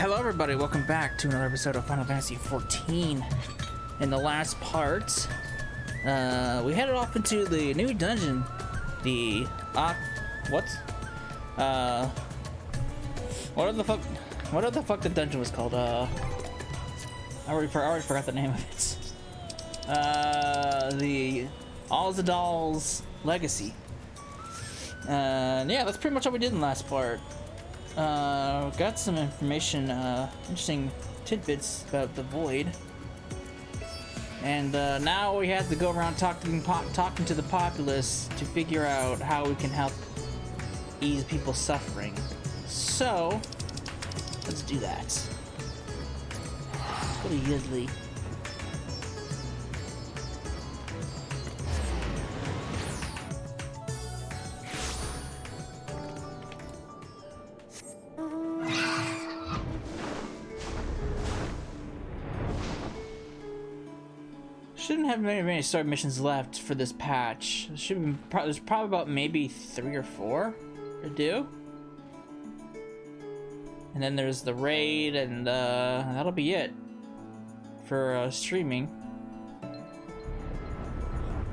Hello everybody, welcome back to another episode of Final Fantasy XIV. In the last part, we headed off into the new dungeon. The, what the fuck the dungeon was called? I already forgot the name of it. The Alzadal's Legacy. Yeah, that's pretty much what we did in the last part. Got some information, interesting tidbits about the Void. And now we have to go around talking to the populace to figure out how we can help ease people's suffering. So, let's do that. Let's go to Yidley. Shouldn't have many story missions left for this patch. There's probably about maybe 3 or 4 to do. And then there's the raid, and that'll be it for streaming.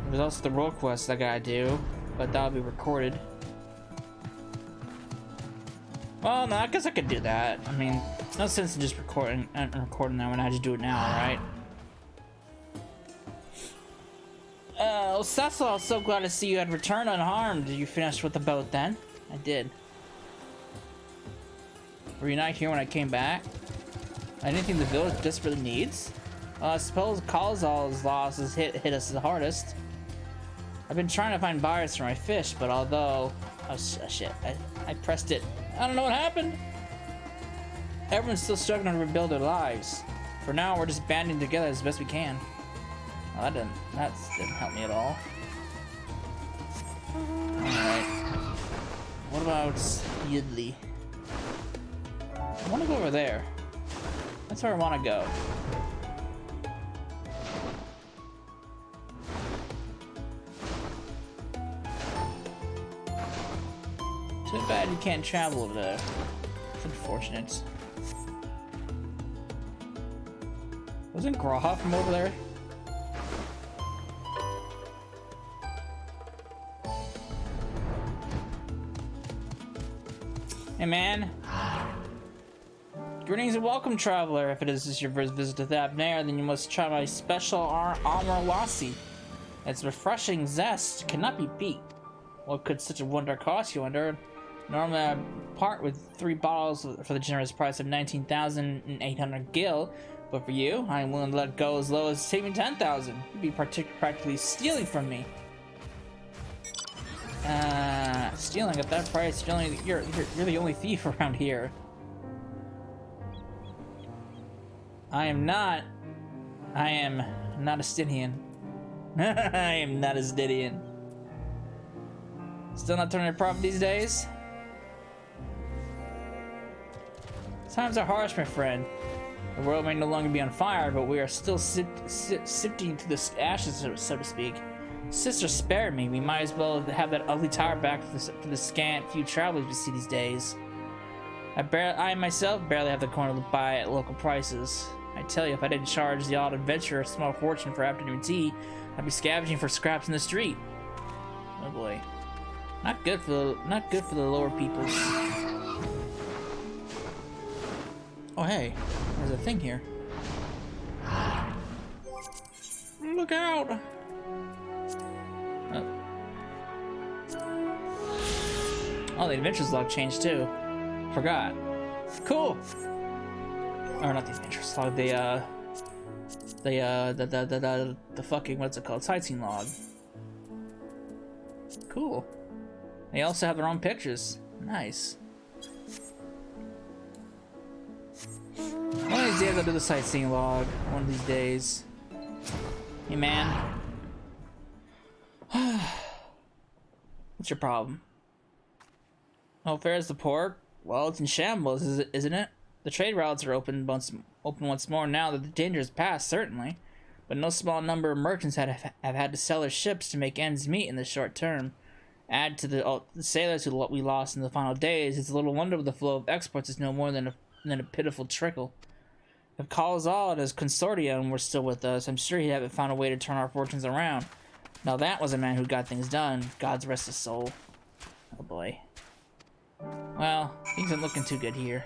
There's also the role quest I gotta do, but that'll be recorded. Well, no, I guess I could do that. I mean, no sense in just recording that when I just do it now, right? Cecil, I was so glad to see you had returned unharmed. Did you finish with the boat then? I did. Were you not here when I came back? Anything the village desperately needs? I suppose Kalzal's losses hit us the hardest. I've been trying to find buyers for my fish, but although... Oh, shit. I pressed it. I don't know what happened. Everyone's still struggling to rebuild their lives. For now, we're just banding together as best we can. Oh, that didn't help me at all. Alright. What about Yidley? I want to go over there. That's where I want to go. Too bad you can't travel over there. It's unfortunate. Wasn't Graha from over there? Hey man. Greetings and welcome, traveler. If it is your first visit to Thabnair, then you must try my special armor lassi. Its refreshing zest cannot be beat. What could such a wonder cost, you wonder? Normally I part with 3 bottles for the generous price of 19,800 gil, but for you, I am willing to let go as low as saving 10,000. You'd be practically stealing from me. Stealing at that price, you're the only thief around here. I am not a Stydian. I am not a Stydian. Still not turning a profit these days? Times are harsh, my friend. The world may no longer be on fire, but we are still sifting through the ashes, so to speak. Sister, spare me. We might as well have that ugly tower back for the scant few travelers we see these days. I myself barely have the coin to buy at local prices. I tell you, if I didn't charge the odd adventurer a small fortune for afternoon tea, I'd be scavenging for scraps in the street. Oh boy, not good for the lower peoples. Oh hey, there's a thing here. Look out! Oh, the adventures log changed too. Forgot. Cool. Or not the adventures log. The fucking, what's it called? Sightseeing log. Cool. They also have their own pictures. Nice. One of these days I'll do the sightseeing log. One of these days. Hey man. What's your problem? How fair is the port? Well, it's in shambles, isn't it? The trade routes are open once more now that the danger is past, certainly. But no small number of merchants have had to sell their ships to make ends meet in the short term. Add to the sailors who we lost in the final days, it's little wonder the flow of exports is no more than than a pitiful trickle. If Kalazal and his consortium were still with us, I'm sure he'd have found a way to turn our fortunes around. Now that was a man who got things done. God's rest his soul. Oh boy. Well, things aren't looking too good here.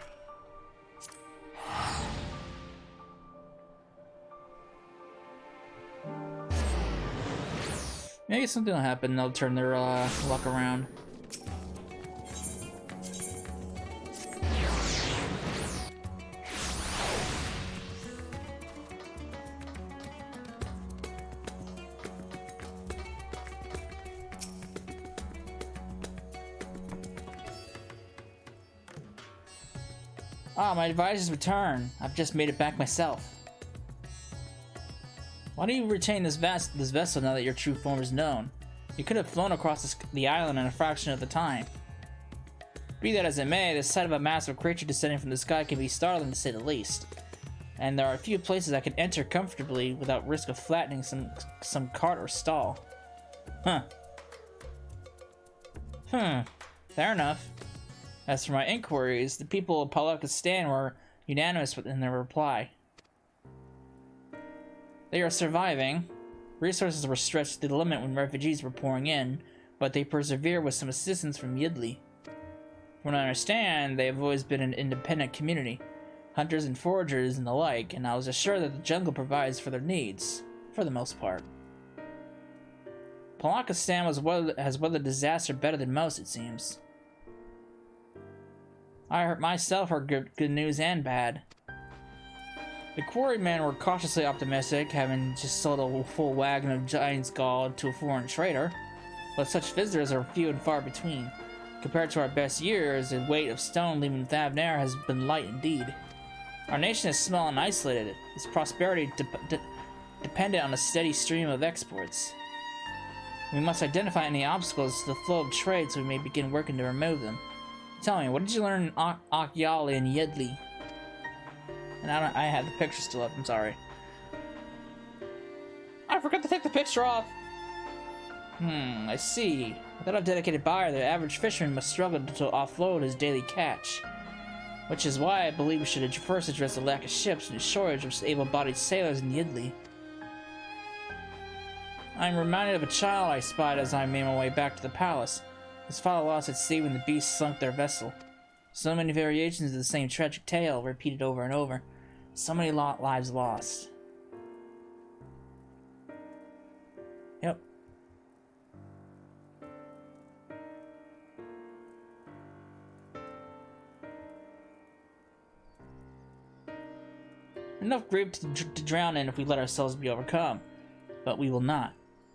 Maybe something will happen. They'll turn their luck around. Ah, my advisor's return. I've just made it back myself. Why do you retain this vessel now that your true form is known? You could have flown across the island in a fraction of the time. Be that as it may, the sight of a massive creature descending from the sky can be startling to say the least. And there are a few places I can enter comfortably without risk of flattening some cart or stall. Huh. Fair enough. As for my inquiries, the people of Palakistan were unanimous in their reply. They are surviving. Resources were stretched to the limit when refugees were pouring in, but they persevere with some assistance from Yidli. From what I understand, they have always been an independent community, hunters and foragers and the like, and I was assured that the jungle provides for their needs, for the most part. Palakistan has weathered disaster better than most, it seems. I myself heard good news and bad. The quarrymen were cautiously optimistic, having just sold a full wagon of giant's gall to a foreign trader, but such visitors are few and far between. Compared to our best years, the weight of stone leaving Thavnair has been light indeed. Our nation is small and isolated, its prosperity dependent on a steady stream of exports. We must identify any obstacles to the flow of trade so we may begin working to remove them. Tell me, what did you learn in Akyali and Yidli? And I have the picture still up, I'm sorry. I forgot to take the picture off! I see. Without a dedicated buyer, the average fisherman must struggle to offload his daily catch. Which is why I believe we should first address the lack of ships and the shortage of able-bodied sailors in Yidli. I'm reminded of a child I spied as I made my way back to the palace. His father lost at sea when the beasts sunk their vessel. So many variations of the same tragic tale, repeated over and over. So many lives lost. Yep. Enough grief to drown in if we let ourselves be overcome. But we will not.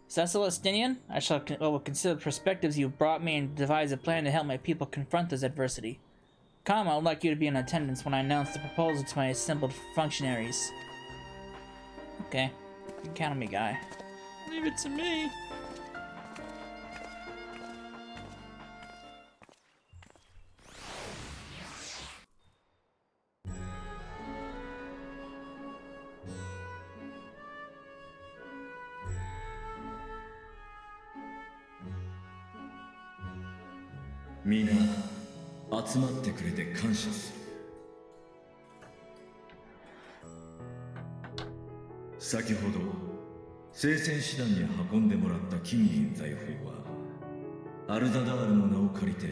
Celestinian, I will consider the perspectives you've brought me and devise a plan to help my people confront this adversity. Come, I would like you to be in attendance when I announce the proposal to my assembled functionaries. Okay. You can count on me, guy. Leave it to me. Mina, 集まってくれて感謝する。先ほど聖戦師団に運んでもらった金銀財宝はアルダダールの名を借りて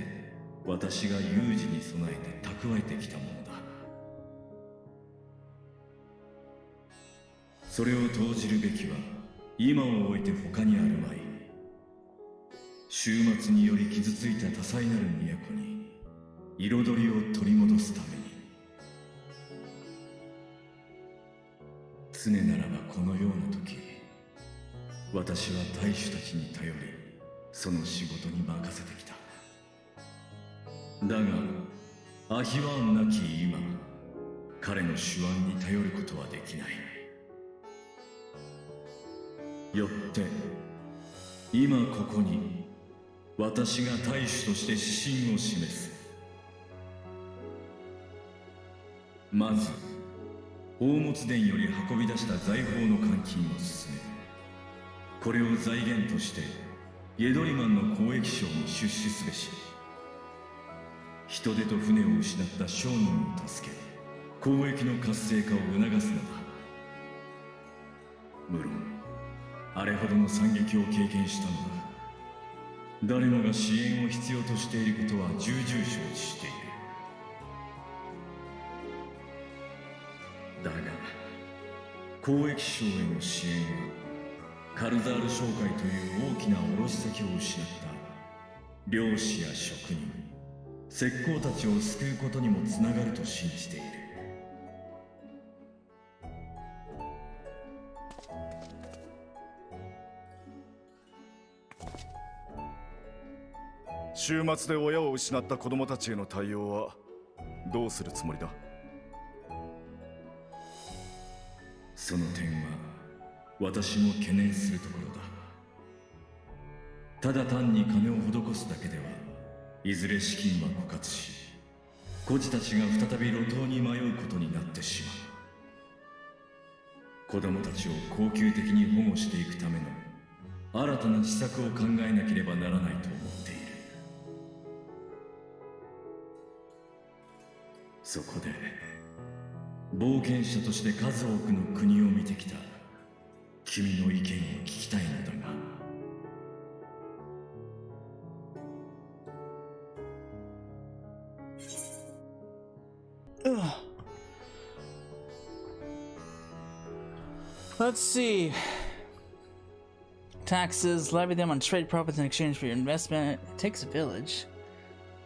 私が有事に備えて蓄えてきたものだ。それを投じるべきは今を置いて他にあるまい。終末により傷ついた多彩なる都に彩りを取り戻すために。常ならばこのような時、私は大主たちに頼りその仕事に任せてきた。だがアヒワーンなき今、彼の手腕に頼ることはできない。よって今ここに私が大主として指針を示す。まず宝物殿より運び出した財宝の換金を進め、これを財源としてイェドリマンの交易商に出資すべし。人手と船を失った商人を助け、交易の活性化を促すのだ。無論あれほどの惨劇を経験したのだ。誰もが支援を必要としていることは重々承知している。だが交易商への支援はカルザール商会という大きな卸先を失った漁師や職人、石膏たちを救うことにもつながると信じている。週末で親を失った子供たちへの対応はどうするつもりだ？その点は私も懸念するところだ。ただ単に金を施すだけではいずれ資金は枯渇し、孤児たちが再び路頭に迷うことになってしまう。子供たちを恒久的に保護していくための新たな施策を考えなければならないと思っている。そこで冒険者として数多くの国を見てきた君の意見を聞きたいのだが。Let's see. Taxes, levy them on trade profits in exchange for your investment. It takes a village.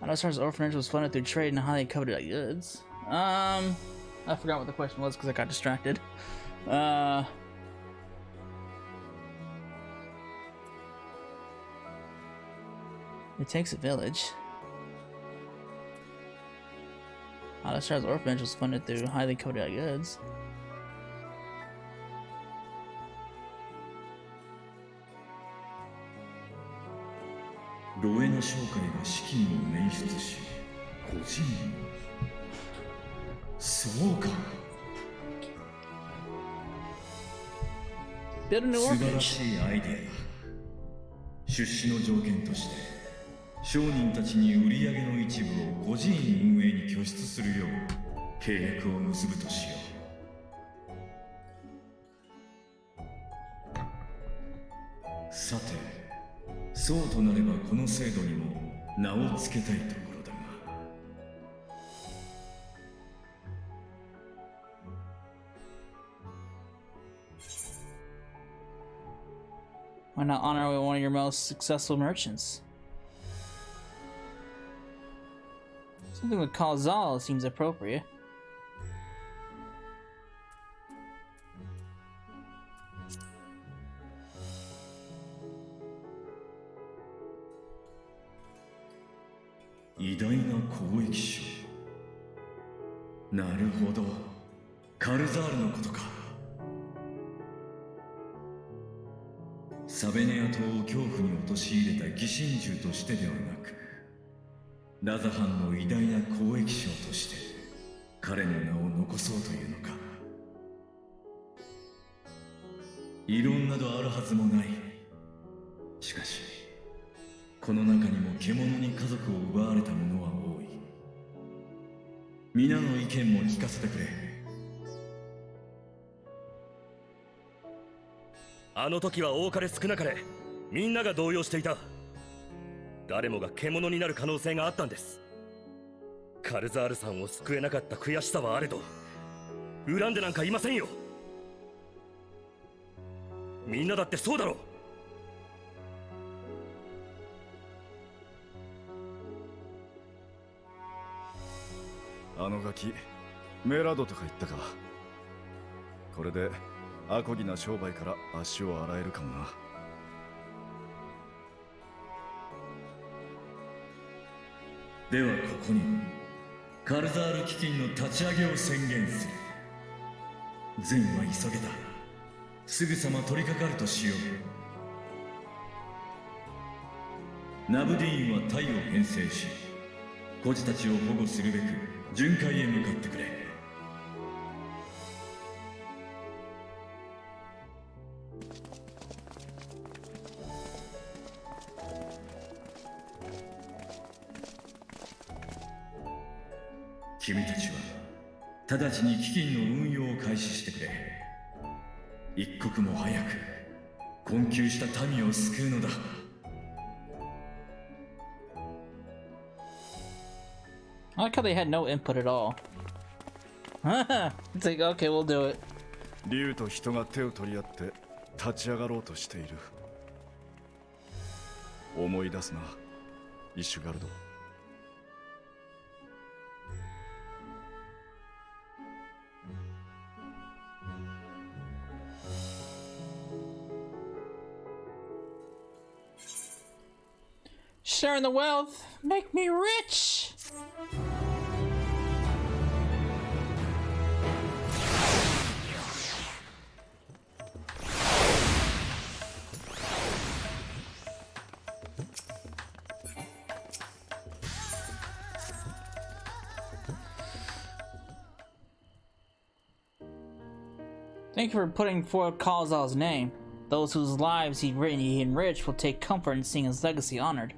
Autostar's orphanage was funded through trade and highly coveted goods. I forgot what the question was because I got distracted. It takes a village. Autostar's orphanage was funded through highly coveted goods. Roena 商会が資金を捻出し、個人そうか。Build a new 素晴ら orphanage. しいアイデアだ。出資の条件として商人たちに売り上げの一部を孤児院運営に拠出するよう契約を結ぶとしよう。さて、そうとなればこの制度にも名を付けたいところだが。Why not honor one of your most successful merchants? Something with Calzal seems appropriate. Naるほど、カルザールのことか。サベネア島を恐怖に陥れた疑心獣としてではなく、ラザハンの偉大な交易商として彼の名を残そうというのか。異論などあるはずもない。しかしこの中にも獣に家族を奪われた者は多い。皆の意見も聞かせてくれ。あの時は多かれ少なかれみんなが動揺していた。誰もが獣になる可能性があったんです。カルザールさんを救えなかった悔しさはあれど恨んでなんかいませんよ。みんなだってそうだろう。あのガキメラドとか言ったか。これでアコギな商売から足を洗えるかもな。ではここにカルザール基金の立ち上げを宣言する。善は急げだ。すぐさま取り掛かるとしよう。ナブディーンは隊を編成し、孤児たちを保護するべく巡回へ向かってくれ。君たちは直ちに基金の運用を開始してくれ。一刻も早く困窮した民を救うのだ。I like how they had no input at all. It's like, okay, we'll do it. 竜と人が手を取り合って立ち上がろうとしている。思い出すな、イシュガルド。Sharing the wealth, make me rich! Thank you for putting forth Kalazal's name. Those whose lives he enriched will take comfort in seeing his legacy honored.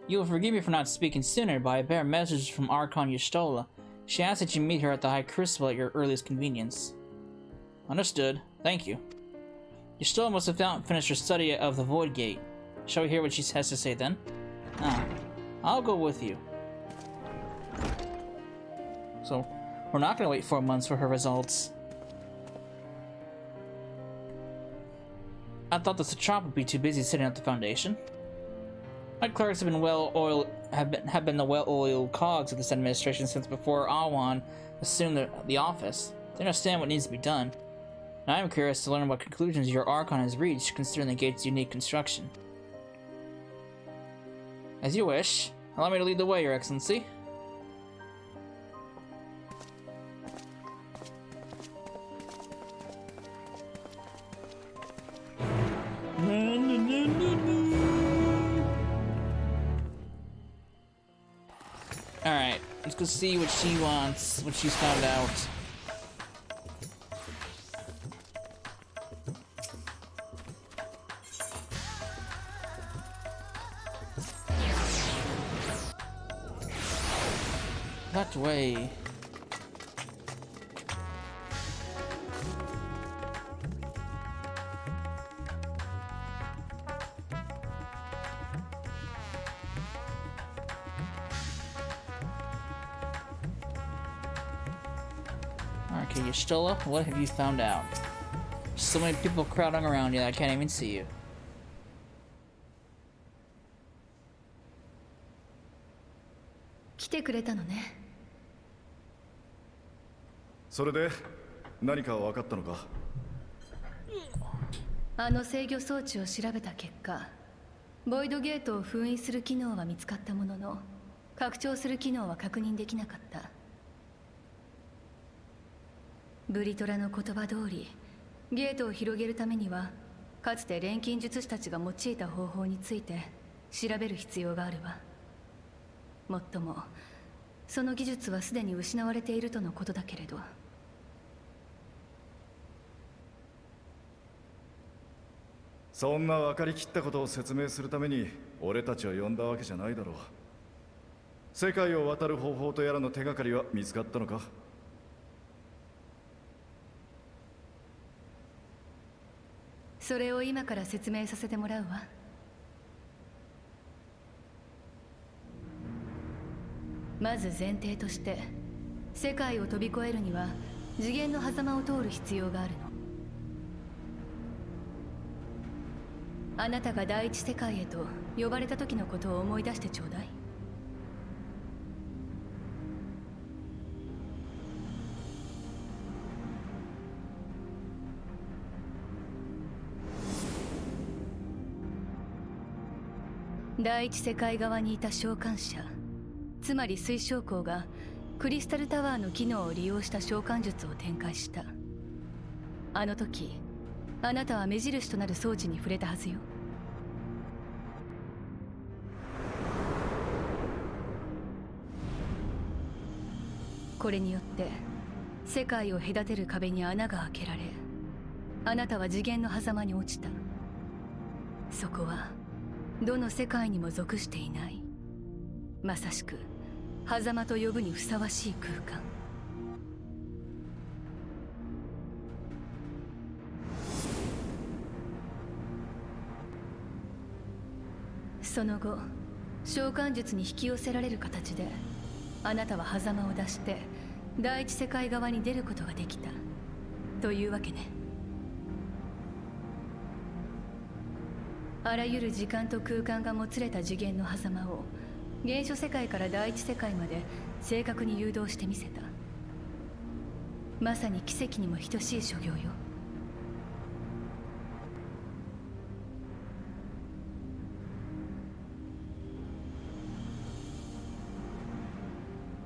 You will forgive me for not speaking sooner, but I bear messages from Archon Y'shtola. She asks that you meet her at the High Crucible at your earliest convenience. Understood. Thank you. Y'shtola must have finished her study of the Voidgate. Shall we hear what she has to say then? Ah, I'll go with you. So, we're not going to wait 4 months for her results. I thought the Satrap would be too busy setting up the foundation. My clerks have been the well-oiled cogs of this administration since before Awan assumed the office. They understand what needs to be done. Now I am curious to learn what conclusions your Archon has reached considering the gate's unique construction. As you wish. Allow me to lead the way, Your Excellency. Alright, let's go see what she wants, what she's found out. That way. Okay, Y'shtola, what have you found out? So many people crowding around you that I can't even see you. 来てくれたのね。それで何か分かったのか？あの制御装置を調べた結果、ボイドゲートを封印する機能は見つかったものの、拡張する機能は確認できなかった。ブリトラの言葉通り、ゲートを広げるためには、かつて錬金術師たちが用いた方法について調べる必要があるわ。もっとも、その技術はすでに失われているとのことだけれど。そんな分かりきったことを説明するために俺たちを呼んだわけじゃないだろう。世界を渡る方法とやらの手がかりは見つかったのか？それを今から説明させてもらうわ。まず前提として、世界を飛び越えるには次元の狭間を通る必要があるの。あなたが第一世界へと呼ばれた時のことを思い出してちょうだい。第一世界側にいた召喚者、つまり水晶光がクリスタルタワーの機能を利用した召喚術を展開した。あの時あなたは目印となる装置に触れたはずよ。これによって世界を隔てる壁に穴が開けられ、あなたは次元の狭間に落ちた。そこはどの世界にも属していない、まさしく狭間と呼ぶにふさわしい空間。その後召喚術に引き寄せられる形であなたは狭間を脱して第一世界側に出ることができたというわけね。あらゆる時間と空間がもつれた次元の狭間を原初世界から第一世界まで正確に誘導してみせた。まさに奇跡にも等しい所業よ。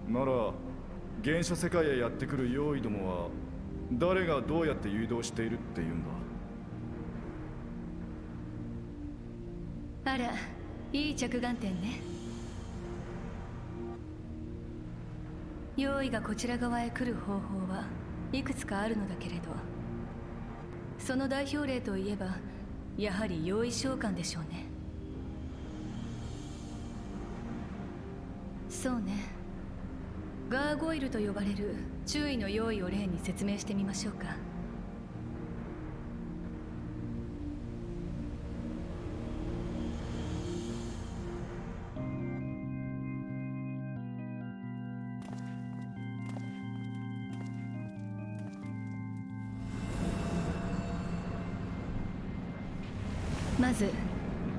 なら原初世界へやってくる用意どもは誰がどうやって誘導しているっていうんだ。あら、いい着眼点ね。用意がこちら側へ来る方法はいくつかあるのだけれど、その代表例といえばやはり用意召喚でしょうね。そうね。ガーゴイルと呼ばれる注意の用意を例に説明してみましょうか。まず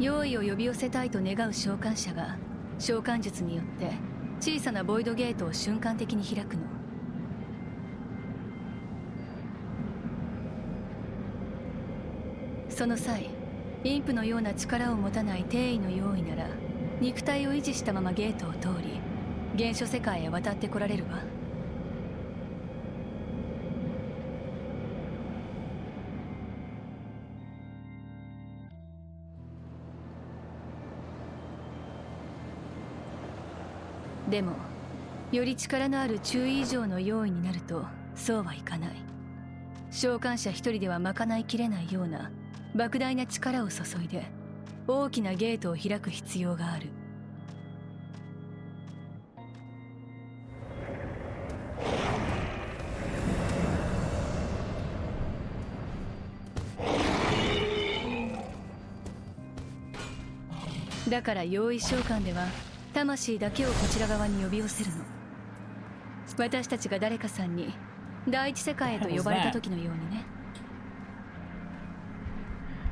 用意を呼び寄せたいと願う召喚者が召喚術によって小さなボイドゲートを瞬間的に開くの。その際インプのような力を持たない帝位の用意なら肉体を維持したままゲートを通り原初世界へ渡ってこられるわ。でもより力のある注意以上の用意になるとそうはいかない。召喚者一人では賄いきれないような莫大な力を注いで大きなゲートを開く必要がある。だから用意召喚では魂だけをこちら側に呼び寄せるの。私たちが誰かさんに第一世界へと呼ばれた時のようにね。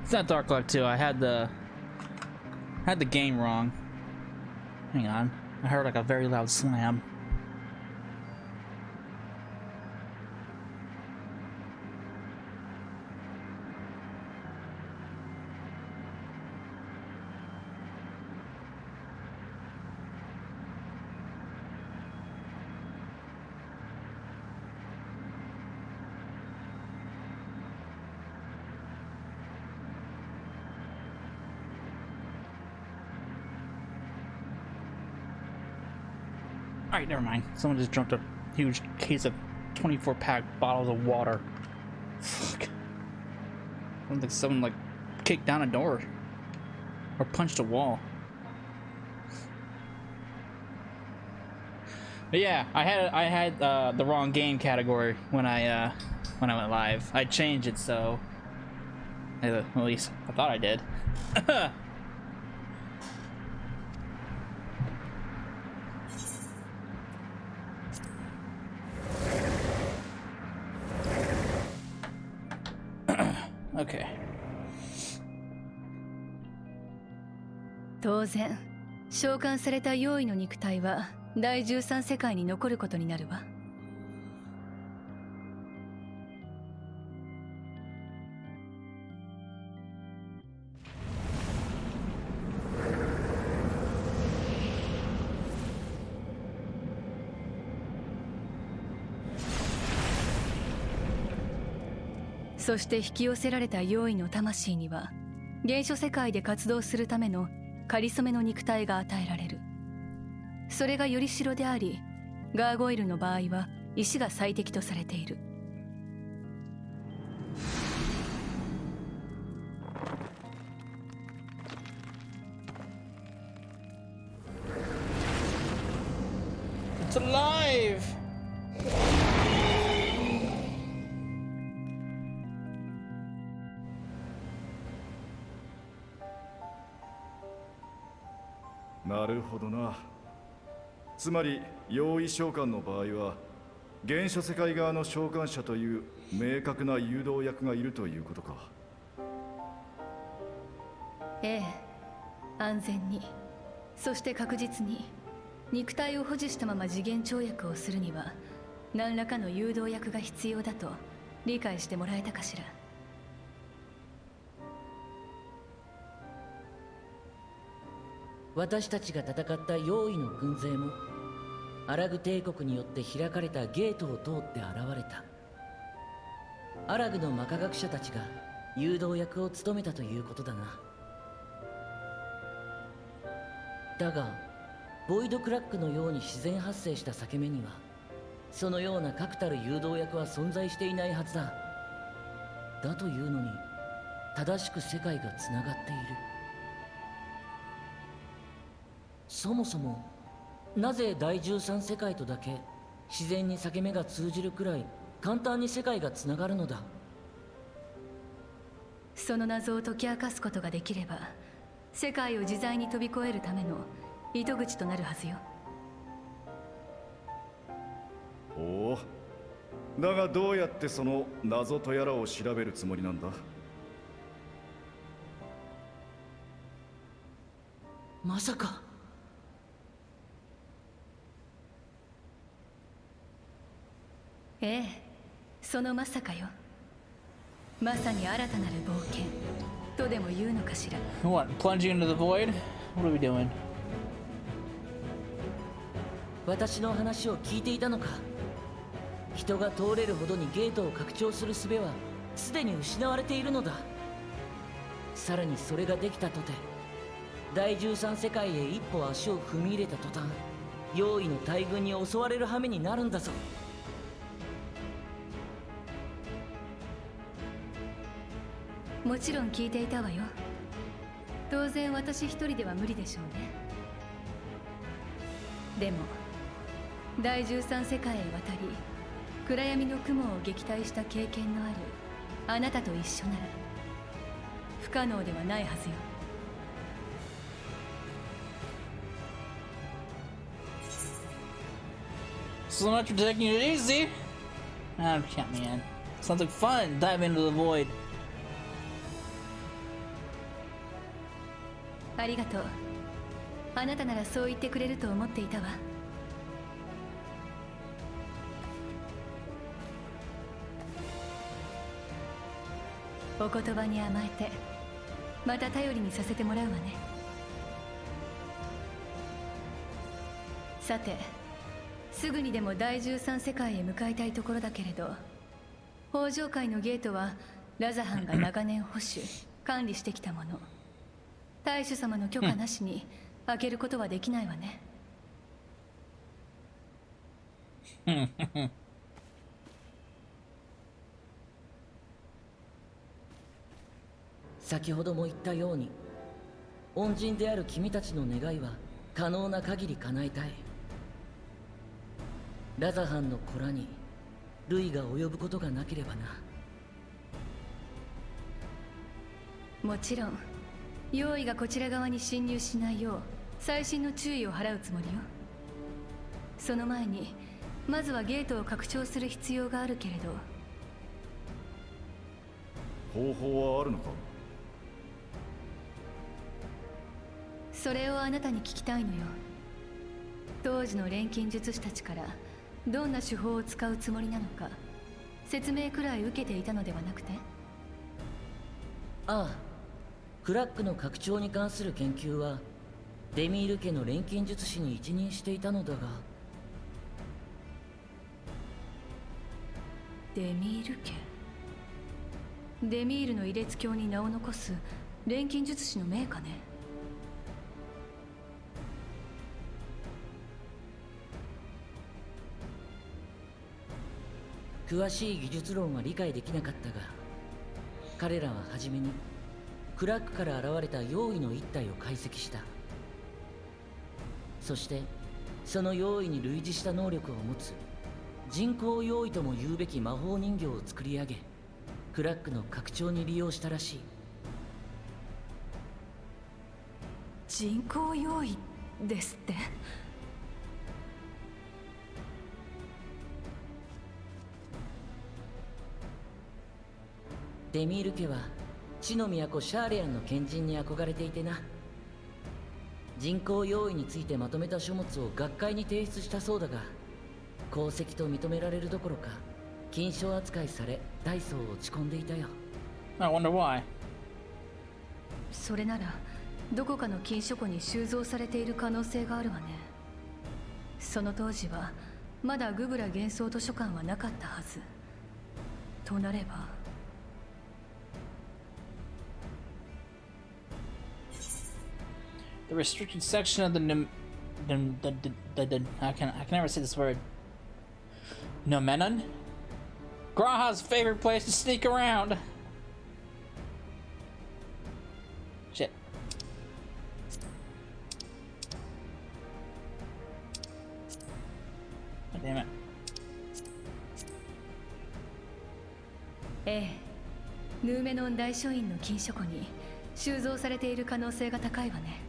It's not Dark Clock 2. I had the game wrong. Hang on. I heard like a very loud slam. Alright, never mind. Someone just dumped a huge case of 24-pack bottles of water. Fuck. I don't think someone like kicked down a door or punched a wall. But yeah, I had the wrong game category when I went live. I changed it so at least I thought I did. Okay. 当然召喚された用意の肉体は第13世界に残ることになるわ。そして引き寄せられた用意の魂には原初世界で活動するための仮初めの肉体が与えられる。それがより代であり、ガーゴイルの場合は石が最適とされている。It's alive! なるほどな。つまり用意召喚の場合は原初世界側の召喚者という明確な誘導役がいるということか。ええ、安全に、そして確実に肉体を保持したまま次元跳躍をするには何らかの誘導役が必要だと理解してもらえたかしら。私たちが戦った用意の軍勢もアラグ帝国によって開かれたゲートを通って現れた。アラグの魔科学者たちが誘導役を務めたということだな。だがボイドクラックのように自然発生した裂け目にはそのような確たる誘導役は存在していないはずだ。だというのに正しく世界がつながっている。そもそもなぜ第13世界とだけ自然に裂け目が通じるくらい簡単に世界がつながるのだ。その謎を解き明かすことができれば世界を自在に飛び越えるための糸口となるはずよ。おお。だがどうやってその謎とやらを調べるつもりなんだ。まさか。ええ、そのまさかよ。まさに新たなる冒険とでも言うのかしら。 What, plunging into the void? What are we doing? 私の話を聞いていたのか。人が通れるほどにゲートを拡張する術はすでに失われているのだ。さらにそれができたとて第13世界へ一歩足を踏み入れた途端用意の大軍に襲われる羽目になるんだぞ。もちろん聞いていたわよ。当然私一人では無理でしょうね。でも第13世界へ渡り暗闇の雲を撃退した経験のあるあなたと一緒なら不可能ではないはずよ。So much for taking it easy. I can't, man. Sounds like fun. Dive into the void. ありがとう。あなたならそう言ってくれると思っていたわ。お言葉に甘えてまた頼りにさせてもらうわね。さてすぐにでも第13世界へ向かいたいところだけれど、北条会のゲートはラザハンが長年保守管理してきたもの。大主様の許可なしに開けることはできないわね。先ほども言ったように恩人である君たちの願いは可能な限り叶えたい。ラザハンの子らに類が及ぶことがなければな。もちろん用意がこちら側に侵入しないよう細心の注意を払うつもりよ。その前にまずはゲートを拡張する必要があるけれど。方法はあるのか。それをあなたに聞きたいのよ。当時の錬金術師たちからどんな手法を使うつもりなのか説明くらい受けていたのではなくて。ああ、クラックの拡張に関する研究はデミール家の錬金術師に一任していたのだが。デミール家。デミールの異列教に名を残す錬金術師の名家ね。詳しい技術論は理解できなかったが、彼らは初めにクラックから現れた用意の一体を解析した。そしてその用意に類似した能力を持つ人工用意とも言うべき魔法人形を作り上げ、クラックの拡張に利用したらしい。人工用意っですって。デミール家は地の都シャーレアンの賢人に憧れていてな。人口用意についてまとめた書物を学会に提出したそうだが、功績と認められるどころか金賞扱いされ大層落ち込んでいたよ。 I wonder why. それならどこかの禁書庫に収蔵されている可能性があるわね。その当時はまだグブラ幻想図書館はなかったはず。となればThe restricted section of the I can never say this word. Nomenon? Graha's favorite place to sneak around. Shit. God damn it. ええ、ヌーメノン大書院の禁書庫に収蔵されている可能性が高いわね。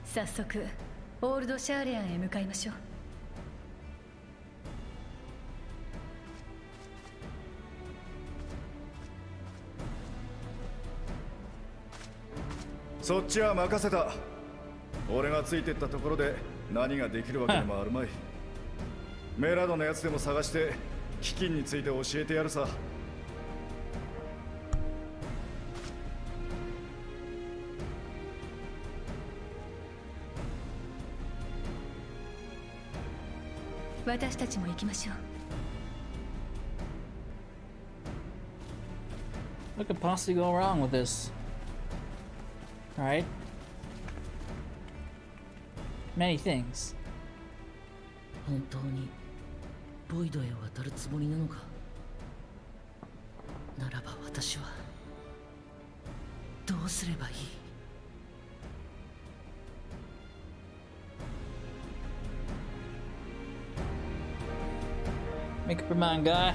早速オールドシャーレアンへ向かいましょう。そっちは任せた。俺がついてったところで何ができるわけでもあるまい。メラドのやつでも探して飢饉について教えてやるさ。私たちも行きましょう。What could possibly go wrong with this? Alright. Many things. 本当にボイドへ渡るつもりなのか。ならば私はどうすればいい。Make up your mind, guy.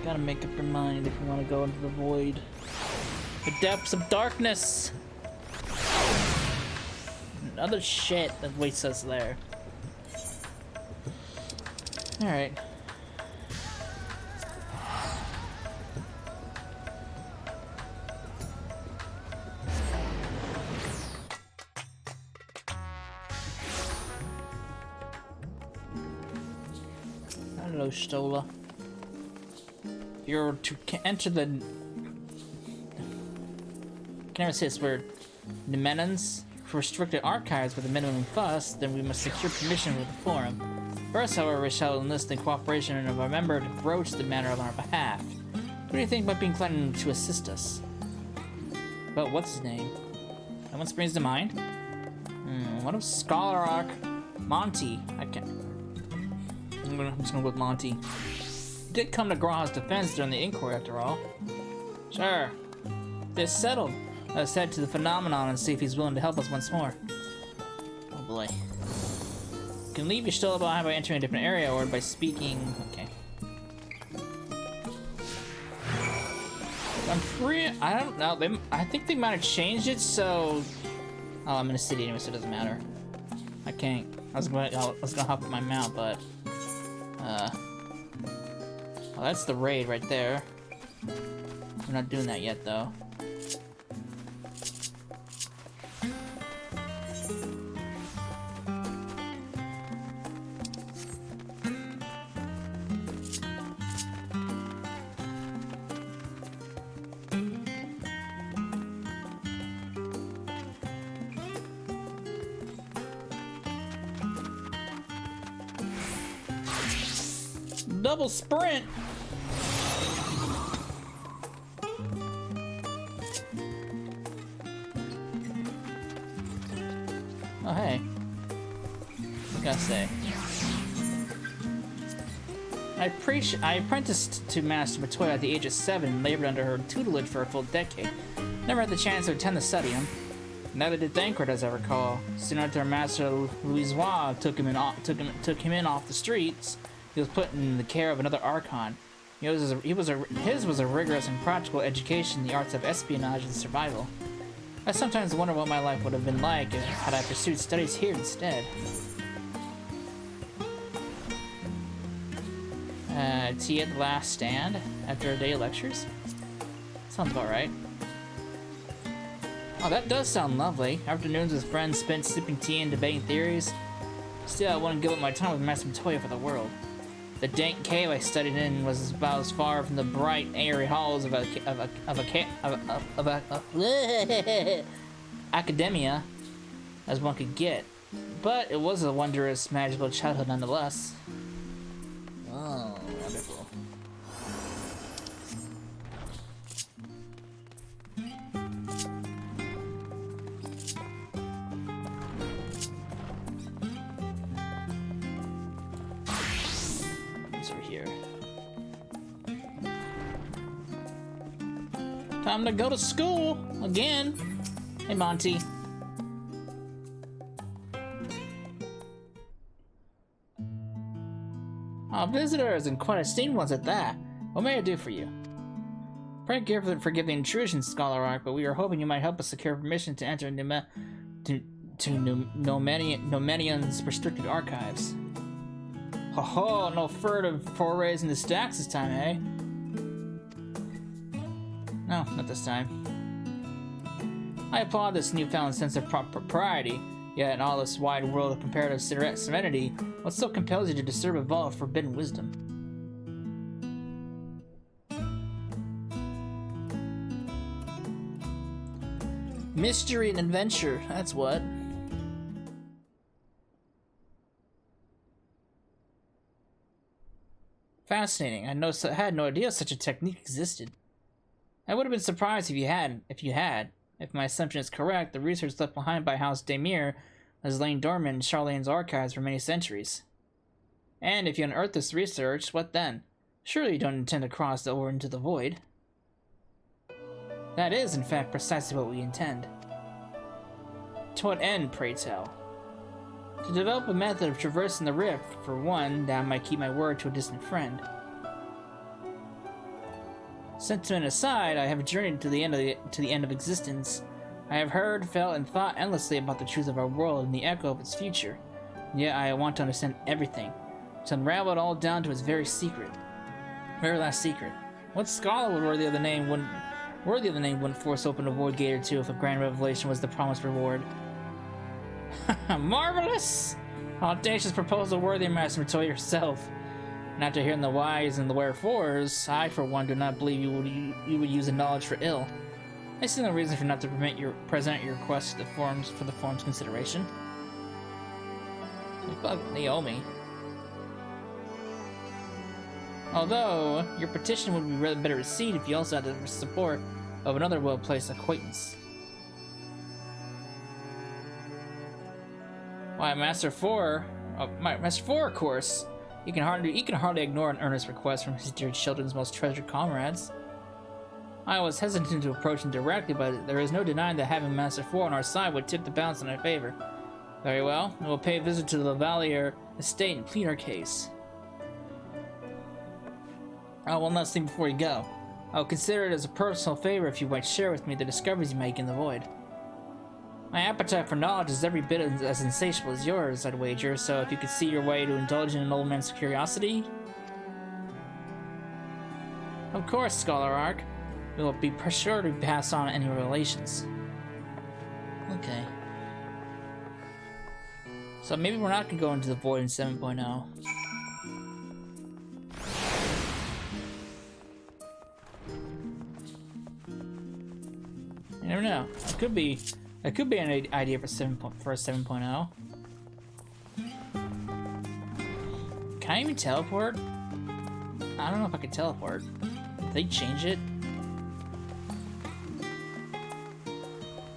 Gotta make up your mind if you want to go into the void. The depths of darkness! And other shit that waits us there. Alright. Hello, Stola. You're to enter the... I can never say this word. Nemenons? For restricted archives with a minimum fuss, then we must secure permission with the forum. First, however, we shall enlist the cooperation of a member to broach the matter on our behalf. What do you think might be inclined to assist us? But what's his name? And what springs to mind? What of Scholar Arc? Monty. I can't... I'm just gonna go with Monty. He did come to Graha's defense during the inquiry, after all. Sure. It's settled. Let's head to the phenomenon and see if he's willing to help us once more. Oh boy. You can leave your still behind by entering a different area or by speaking. Okay. I'm free. I don't know. I think they might have changed it so. Oh, I'm in a city anyway, so it doesn't matter. I can't. I was gonna hop with my mount, but. Oh, that's the raid right there. We're not doing that yet, though. Double sprint. Oh hey, I gotta say, I apprenticed to Master Matoya at the age of 7 and labored under her tutelage for a full decade. Never had the chance to attend the studium. Neither did Thancred, as I recall. Soon after Master Louisois took him in off the streets, he was put in the care of another Archon. His was a rigorous and practical education in the arts of espionage and survival. I sometimes wonder what my life would have been like had I pursued studies here instead. Tea at the last stand after a day of lectures? Sounds about right. Oh, that does sound lovely. Afternoons with friends spent sipping tea and debating theories. Still, I wouldn't give up my time with Master Montoya for the world. The dank cave I studied in was about as far from the bright, airy halls of academia as one could get. But it was a wondrous, magical childhood nonetheless. Oh, wonderful. What's over here? Time to go to school again. Hey, Monty. Our visitors, and quite esteemed ones at that. What may I do for you? Pray forgive the intrusion, Scholar Ark, but we were hoping you might help us secure permission to enter Nomenian's restricted archives. Ho ho, no further forays into stacks this time, eh? No, not this time. I applaud this newfound sense of propriety. Yet in all this wide world of comparative serenity, what so compels you to disturb a vault of forbidden wisdom? Mystery and adventure, that's what. Fascinating. I had no idea such a technique existed. I would have been surprised if you had. If my assumption is correct, the research left behind by House Demir has lain dormant in Charlene's archives for many centuries. And if you unearth this research, what then? Surely you don't intend to cross over into the void. That is, in fact, precisely what we intend. To what end, pray tell? To develop a method of traversing the rift, for one, that I might keep my word to a distant friend. Sentiment aside, I have journeyed to the end of existence. I have heard, felt, and thought endlessly about the truth of our world and the echo of its future. Yet I want to understand everything, to unravel it all down to its very last secret. What scholar worthy of the name wouldn't force open a Voidgate or two if a grand revelation was the promised reward? Marvelous! Audacious proposal worthy of Master Montoya yourself. And after hearing the whys and the wherefores, I, for one, do not believe you would use the knowledge for ill. I see no reason for not to present your request to the forum's consideration. They owe me. Although, your petition would be rather better received if you also had the support of another well-placed acquaintance. Why, Master 4, of course. You can hardly ignore an earnest request from his dear children's most treasured comrades. I was hesitant to approach him directly, but there is no denying that having Master 4 on our side would tip the balance in our favor. Very well, we will pay a visit to the Lavalier estate and plead our case. Oh, one last thing before you go. I'll consider it as a personal favor if you might share with me the discoveries you make in the void. My appetite for knowledge is every bit as insatiable as yours, I'd wager, so if you could see your way to indulge in an old man's curiosity... Of course, Scholar Ark. We will be sure to pass on any relations. Okay. So maybe we're not gonna go into the void in 7.0. You never know. It could be an idea for 7.0. Can I even teleport? I don't know if I can teleport. Did they change it?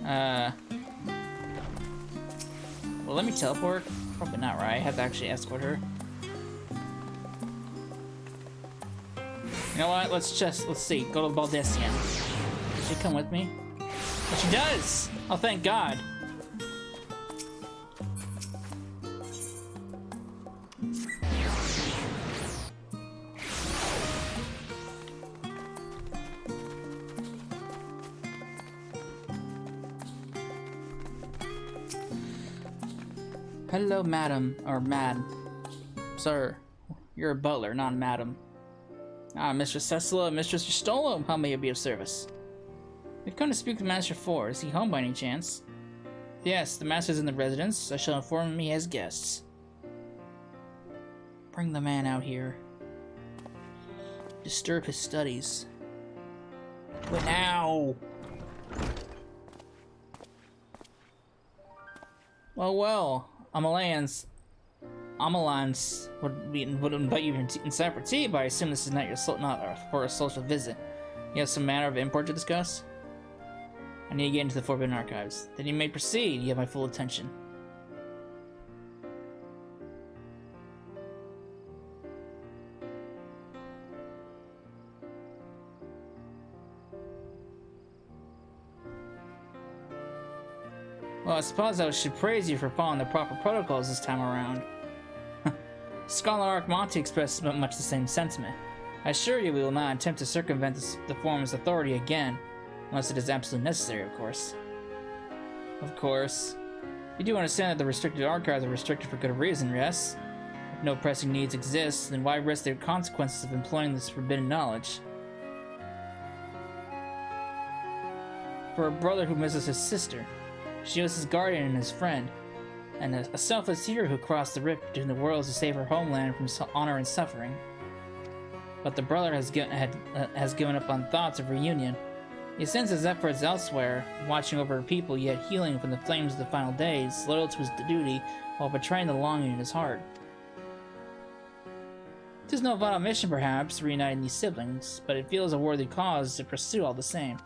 Well, let me teleport. Probably not, right? I have to actually escort her. You know what? Let's see. Go to Baldesion. Does she come with me? Oh, she does! Oh, thank God. Hello, madam, or mad. Sir, you're a butler, not madam. Ah, Mistress Cecila, Mistress Ristolo, how may I be of service? We've come to speak with Master 4. Is he home by any chance? Yes, the master's in the residence. I shall inform him he has guests. Bring the man out here. Disturb his studies. But now! Well, Amalans would invite you inside for tea, but I assume this is not for a social visit. You have some matter of import to discuss? I need to get into the Forbidden Archives. Then you may proceed. You have my full attention. Well, I suppose I should praise you for following the proper protocols this time around. Scholar Archmonte expressed much the same sentiment. I assure you we will not attempt to circumvent the Forum's authority again, unless it is absolutely necessary, of course. Of course. You do understand that the restricted archives are restricted for good reason, yes? If no pressing needs exist, then why risk the consequences of employing this forbidden knowledge? For a brother who misses his sister, she was his guardian and his friend, and a selfless hero who crossed the rift between the worlds to save her homeland from honor and suffering. But the brother has given up on thoughts of reunion. He sends his efforts elsewhere, watching over her people, yet healing from the flames of the final days, loyal to his duty, while betraying the longing in his heart. It is no vital mission, perhaps, reuniting these siblings, but it feels a worthy cause to pursue all the same.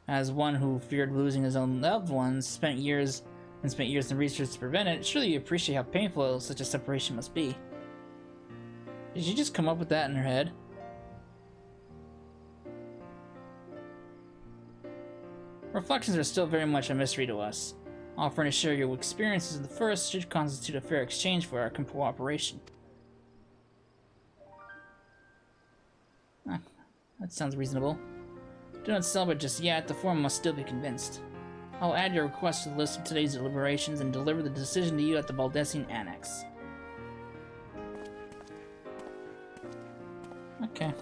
As one who feared losing his own loved ones, spent years in research to prevent it, surely you appreciate how painful such a separation must be. Did you just come up with that in her head? Reflections are still very much a mystery to us. Offering to share your experiences of the first should constitute a fair exchange for our cooperation. That sounds reasonable. Do not celebrate just yet, the Forum must still be convinced. I'll add your request to the list of today's deliberations and deliver the decision to you at the Baldessian Annex. Okay.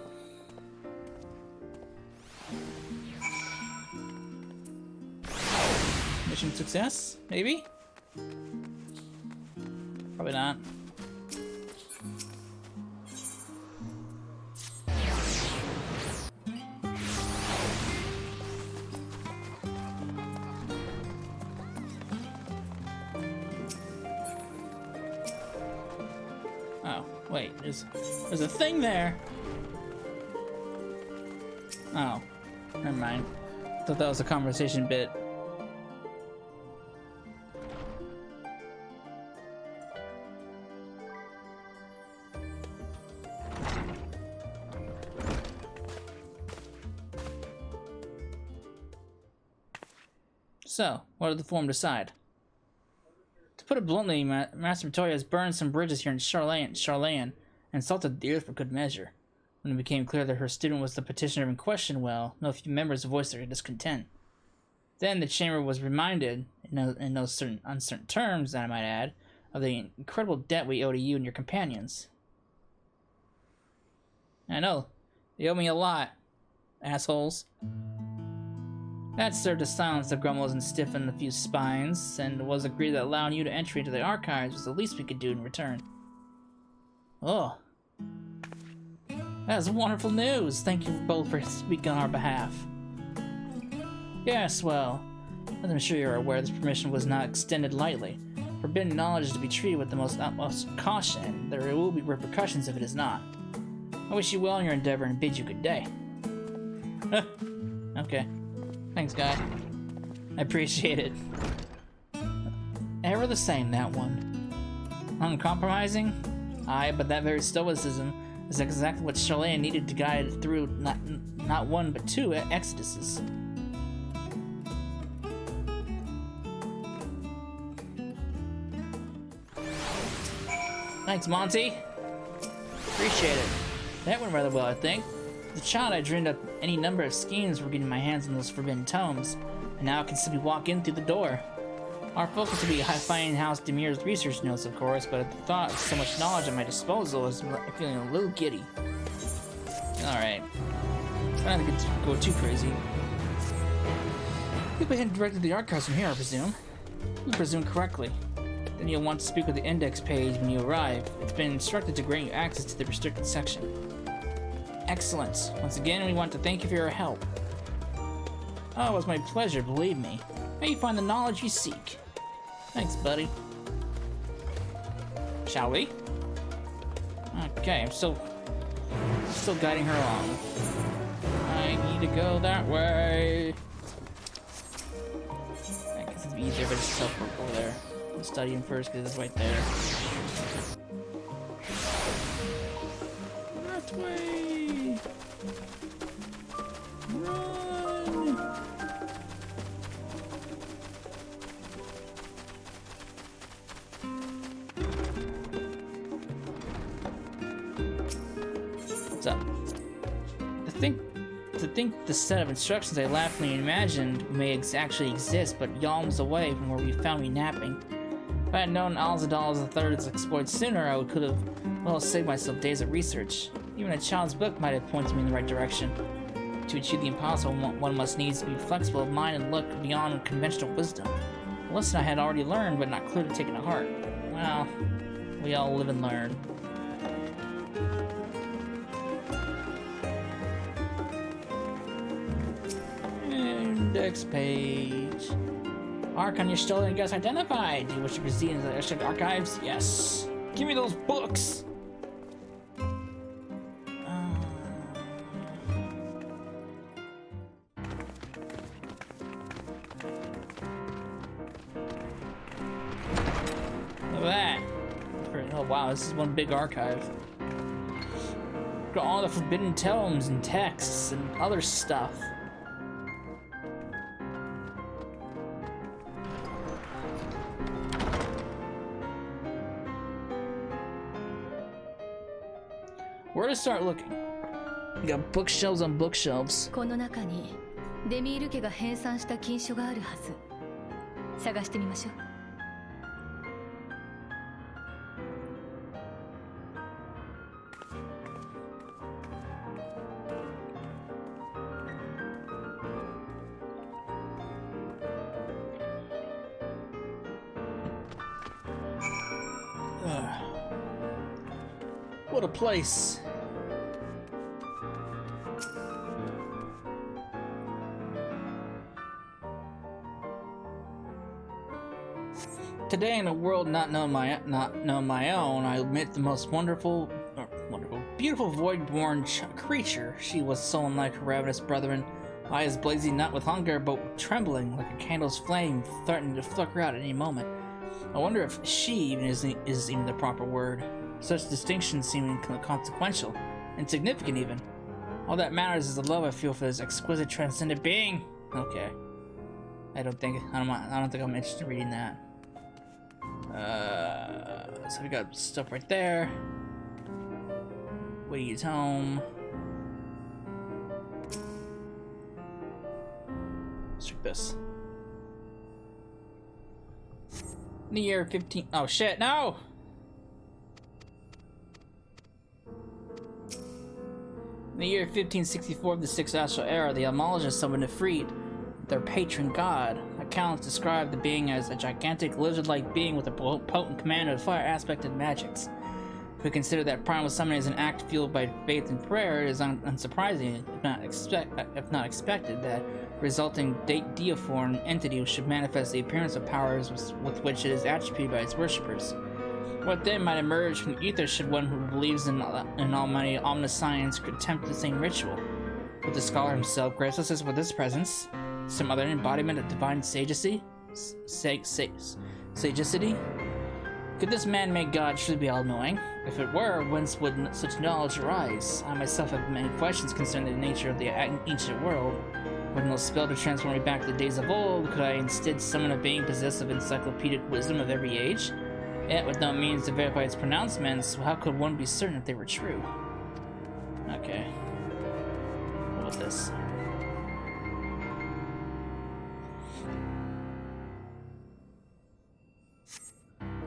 Mission success? Maybe? Probably not. Oh, wait, there's a thing there! Oh, never mind. Thought that was a conversation bit. So, what did the Forum decide? To put it bluntly, Master Vittoria has burned some bridges here in Charlayan, and salted the earth for good measure. When it became clear that her student was the petitioner in question, well, no few members voiced their discontent. Then the chamber was reminded, in no certain uncertain terms, I might add, of the incredible debt we owe to you and your companions. I know, they owe me a lot, assholes. That served to silence the grumbles and stiffen a few spines, and it was agreed that allowing you to entry into the archives was the least we could do in return. Oh. That's wonderful news! Thank you both for speaking on our behalf. Yes, well, as I'm sure you're aware, this permission was not extended lightly. Forbidden knowledge is to be treated with the most utmost caution, and there will be repercussions if it is not. I wish you well in your endeavor and bid you good day. Okay. Thanks, guy. I appreciate it. Ever the same, that one. Uncompromising? Aye, but that very stoicism is exactly what Charlayan needed to guide it through not one but two exoduses. Thanks, Monty. Appreciate it. That went rather well, I think. As a child, I dreamed up any number of schemes for getting my hands on those forbidden tomes, and now I can simply walk in through the door. Our focus would be finding House Demir's research notes, of course, but at the thought of so much knowledge at my disposal is feeling a little giddy. Alright. Trying to go too crazy. You'll be heading directly to the archives from here, I presume. You presume correctly. Then you'll want to speak with the index page when you arrive. It's been instructed to grant you access to the restricted section. Excellent. Once again, we want to thank you for your help. Oh, it was my pleasure, believe me. May you find the knowledge you seek. Thanks, buddy. Shall we? Okay, I'm still guiding her along. I need to go that way. I guess it'd be easier if I just teleport over there. I'm studying first because it's right there. That way! Run! What's up? To think the set of instructions I laughingly imagined may actually exist, but yalms away from where we found me napping. If I had known Alzadal's III's exploits sooner, I could have, well, saved myself days of research. Even a child's book might have pointed me in the right direction. To achieve the impossible, one must needs to be flexible of mind and look beyond conventional wisdom. A lesson I had already learned, but not clearly taken to heart. Well, we all live and learn. Index page. Archon, you're still in guess identified. Do you wish to proceed into the extra archives? Yes. Give me those books. Look at that. Oh wow, this is one big archive. Got all the forbidden tomes and texts and other stuff. Where to start looking? We got bookshelves on bookshelves. この中にデミール家が編纂した禁書があるはず。探してみましょう。What a place. Today, in a world not known my own, I met the most beautiful void-born creature. She was sullen like her ravenous brethren, eyes blazing not with hunger but trembling like a candle's flame, threatening to flicker out at any moment. I wonder if she even is even the proper word. Such distinctions seem inconsequential, insignificant even. All that matters is the love I feel for this exquisite, transcendent being. Okay, I don't think I'm interested in reading that. So we got stuff right there. Wait, he's home. Let's check this. In the year 15. Oh shit! No. In the year 1564 of the Sixth Astral Era, the Almalaja summoned Ifrit, their patron god. Accounts describe the being as a gigantic lizard-like being with a potent command of fire aspect and magics. If we consider that primal summoning as an act fueled by faith and prayer, it is unsurprising, if not expected, that resulting deiform entity should manifest the appearance of powers with which it is attributed by its worshippers. What then might emerge from the ether should one who believes in almighty omniscience attempt the same ritual? Would the scholar himself grace us with his presence? Some other embodiment of divine sagacity? Sagacity? Could this man-made god truly be all-knowing? If it were, whence would such knowledge arise? I myself have many questions concerning the nature of the ancient world. Would no spell to transform me back to the days of old? Could I instead summon a being possessed of encyclopedic wisdom of every age? Yet with no means to verify its pronouncements, how could one be certain if they were true? Okay. What was this? –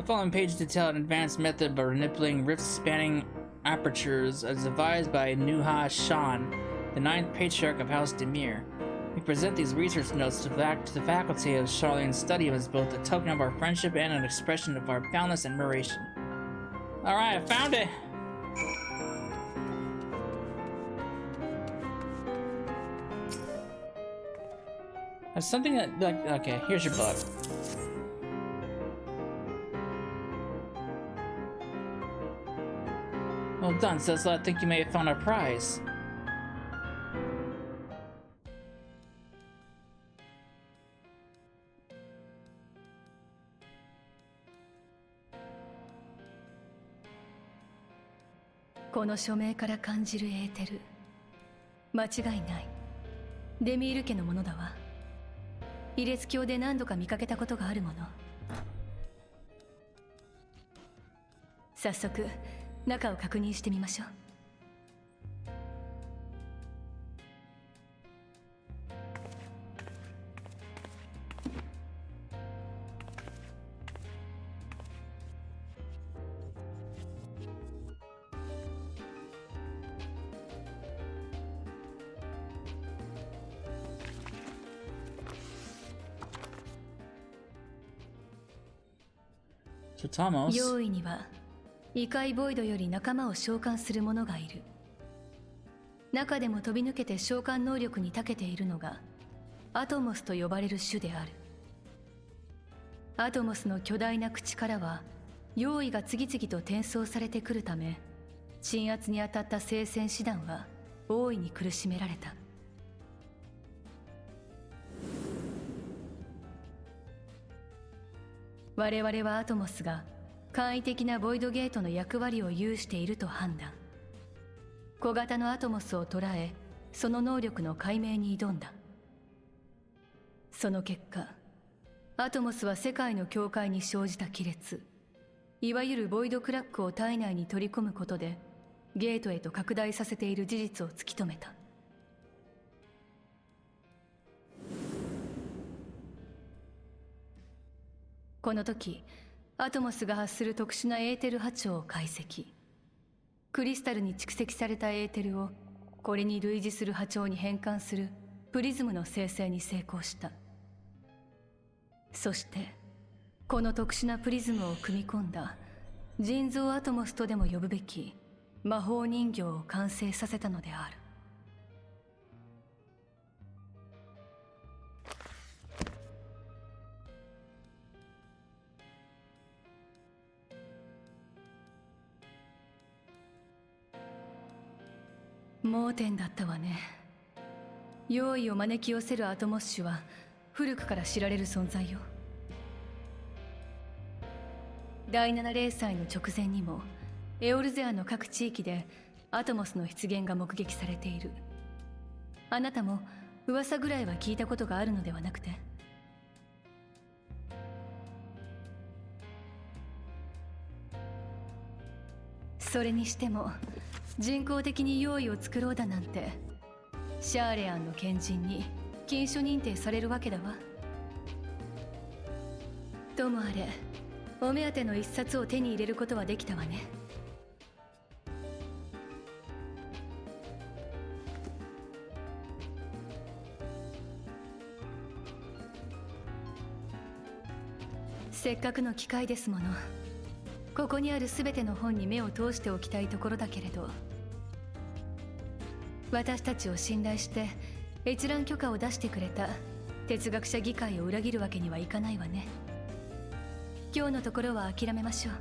following page detail an advanced method by manipulating rift-spanning apertures as devised by Nuha Shan, the ninth patriarch of House Demir. We present these research notes to the faculty of Charlene's study as both a token of our friendship and an expression of our boundless admiration. Alright, I found it! There's something that, like, okay, here's your book. Well done, Cecil. I think you may have found our prize.この署名から感じるエーテル、間違いない。デミール家のものだわ。イレツ教で何度か見かけたことがあるもの。早速中を確認してみましょう。用意には異界ボイドより仲間を召喚する者がいる。中でも飛び抜けて召喚能力に長けているのがアトモスと呼ばれる種である。アトモスの巨大な口からは用意が次々と転送されてくるため、鎮圧に当たった聖戦師団は大いに苦しめられた。我々はアトモスが簡易的なボイドゲートの役割を有していると判断。小型のアトモスを捉え、その能力の解明に挑んだ。その結果、アトモスは世界の境界に生じた亀裂、いわゆるボイドクラックを体内に取り込むことでゲートへと拡大させている事実を突き止めた。この時、アトモスが発する特殊なエーテル波長を解析。クリスタルに蓄積されたエーテルをこれに類似する波長に変換するプリズムの生成に成功した。そしてこの特殊なプリズムを組み込んだ人造アトモスとでも呼ぶべき魔法人形を完成させたのである。盲点だったわね。用意を招き寄せるアトモス種は古くから知られる存在よ。第7零祭の直前にもエオルゼアの各地域でアトモスの出現が目撃されている。あなたも噂ぐらいは聞いたことがあるのではなくて？それにしても人工的に用意を作ろうだなんて、シャーレアンの賢人に禁書認定されるわけだわ。ともあれ、お目当ての一冊を手に入れることはできたわね。せっかくの機会ですもの。ここにある全ての本に目を通しておきたいところだけれど、私たちを信頼して閲覧許可を出してくれた哲学者議会を裏切るわけにはいかないわね。今日のところは諦めましょう。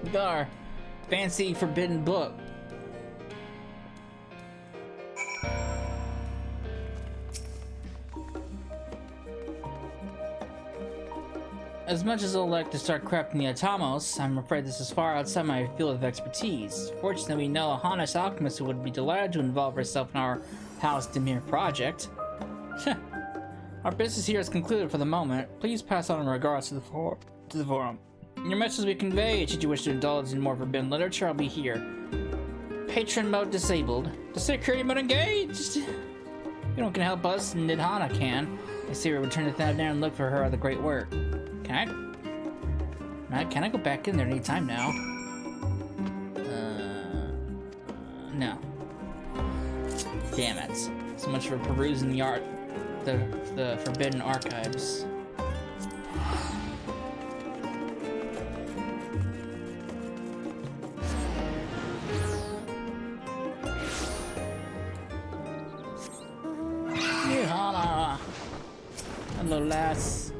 We got our fancy forbidden book. As much as I'd like to start crafting the Atomos, I'm afraid this is far outside my field of expertise. Fortunately, we know a honest alchemist who would be delighted to involve herself in our House Demir project. Our business here is concluded for the moment. Please pass on in regards to the forum. Your message will be conveyed. Should you wish to indulge in more forbidden literature, I'll be here. Patron mode disabled. The security mode engaged! You know, can help us, Nidhana can. I say we return to Thavnair and look for her at the great work. Can I go back in there anytime now? No. Damn it. So much for perusing the forbidden archives. Nihana! Hello, lass.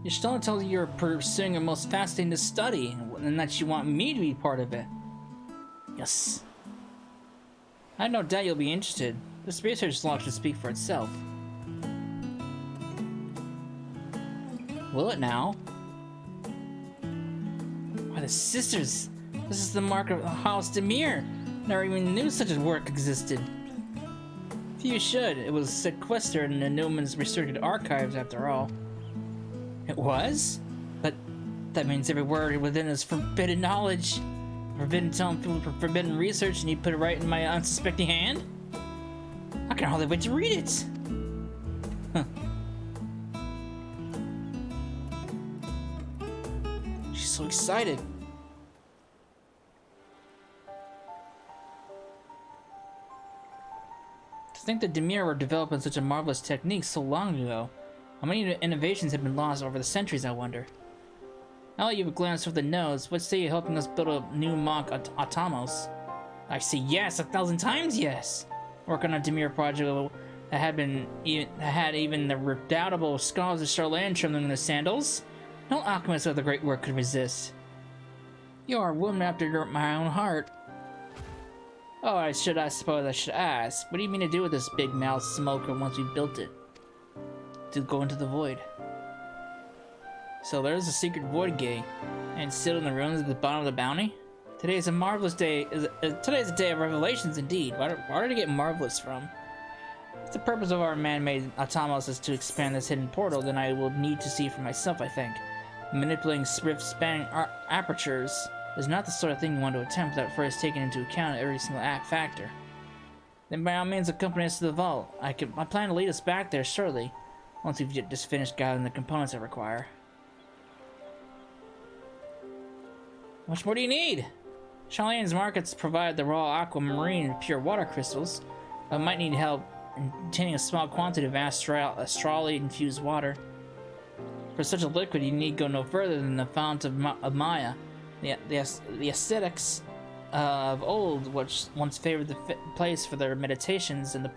You're still telling you you're pursuing a most fascinating study, and that you want me to be part of it. Yes. I have no doubt you'll be interested. This research log should speak for itself. Will it now? Why, the sisters! This is the mark of House Demir! Never even knew such a work existed. Few should. It was sequestered in the Newman's restricted archives, after all. It was? But that means every word within is forbidden knowledge. Forbidden telling people for forbidden research, and you put it right in my unsuspecting hand? I can hardly wait to read it! Huh. She's so excited. To think that Demir were developing such a marvelous technique so long ago. How many innovations have been lost over the centuries, I wonder? Now that you've glanced over the nose, what say you helping us build a new mock Atomos? I say yes, 1,000 times yes! Working on a Demir project that had even the redoubtable scholars of Charlene trembling in the sandals? No alchemist of the great work could resist. You are a woman after my own heart. Oh, I suppose I should ask. What do you mean to do with this big mouth smoker once we've built it? To go into the void. So there's a secret Voidgate, and sealed in the ruins at the bottom of the bounty? Today is a marvelous day. Today is a day of revelations indeed. Where did I get marvelous from? If the purpose of our man-made Atomos is to expand this hidden portal, then I will need to see for myself, I think. Manipulating spanning apertures is not the sort of thing you want to attempt without first taking into account every single factor. Then by all means accompany us to the vault. I plan to lead us back there shortly, once we've just finished gathering the components I require. How much more do you need? Charlene's markets provide the raw aquamarine and pure water crystals, but might need help in obtaining a small quantity of astrally infused water. For such a liquid, you need go no further than the fount of Maya. The ascetics of old, which once favored the place for their meditations, and the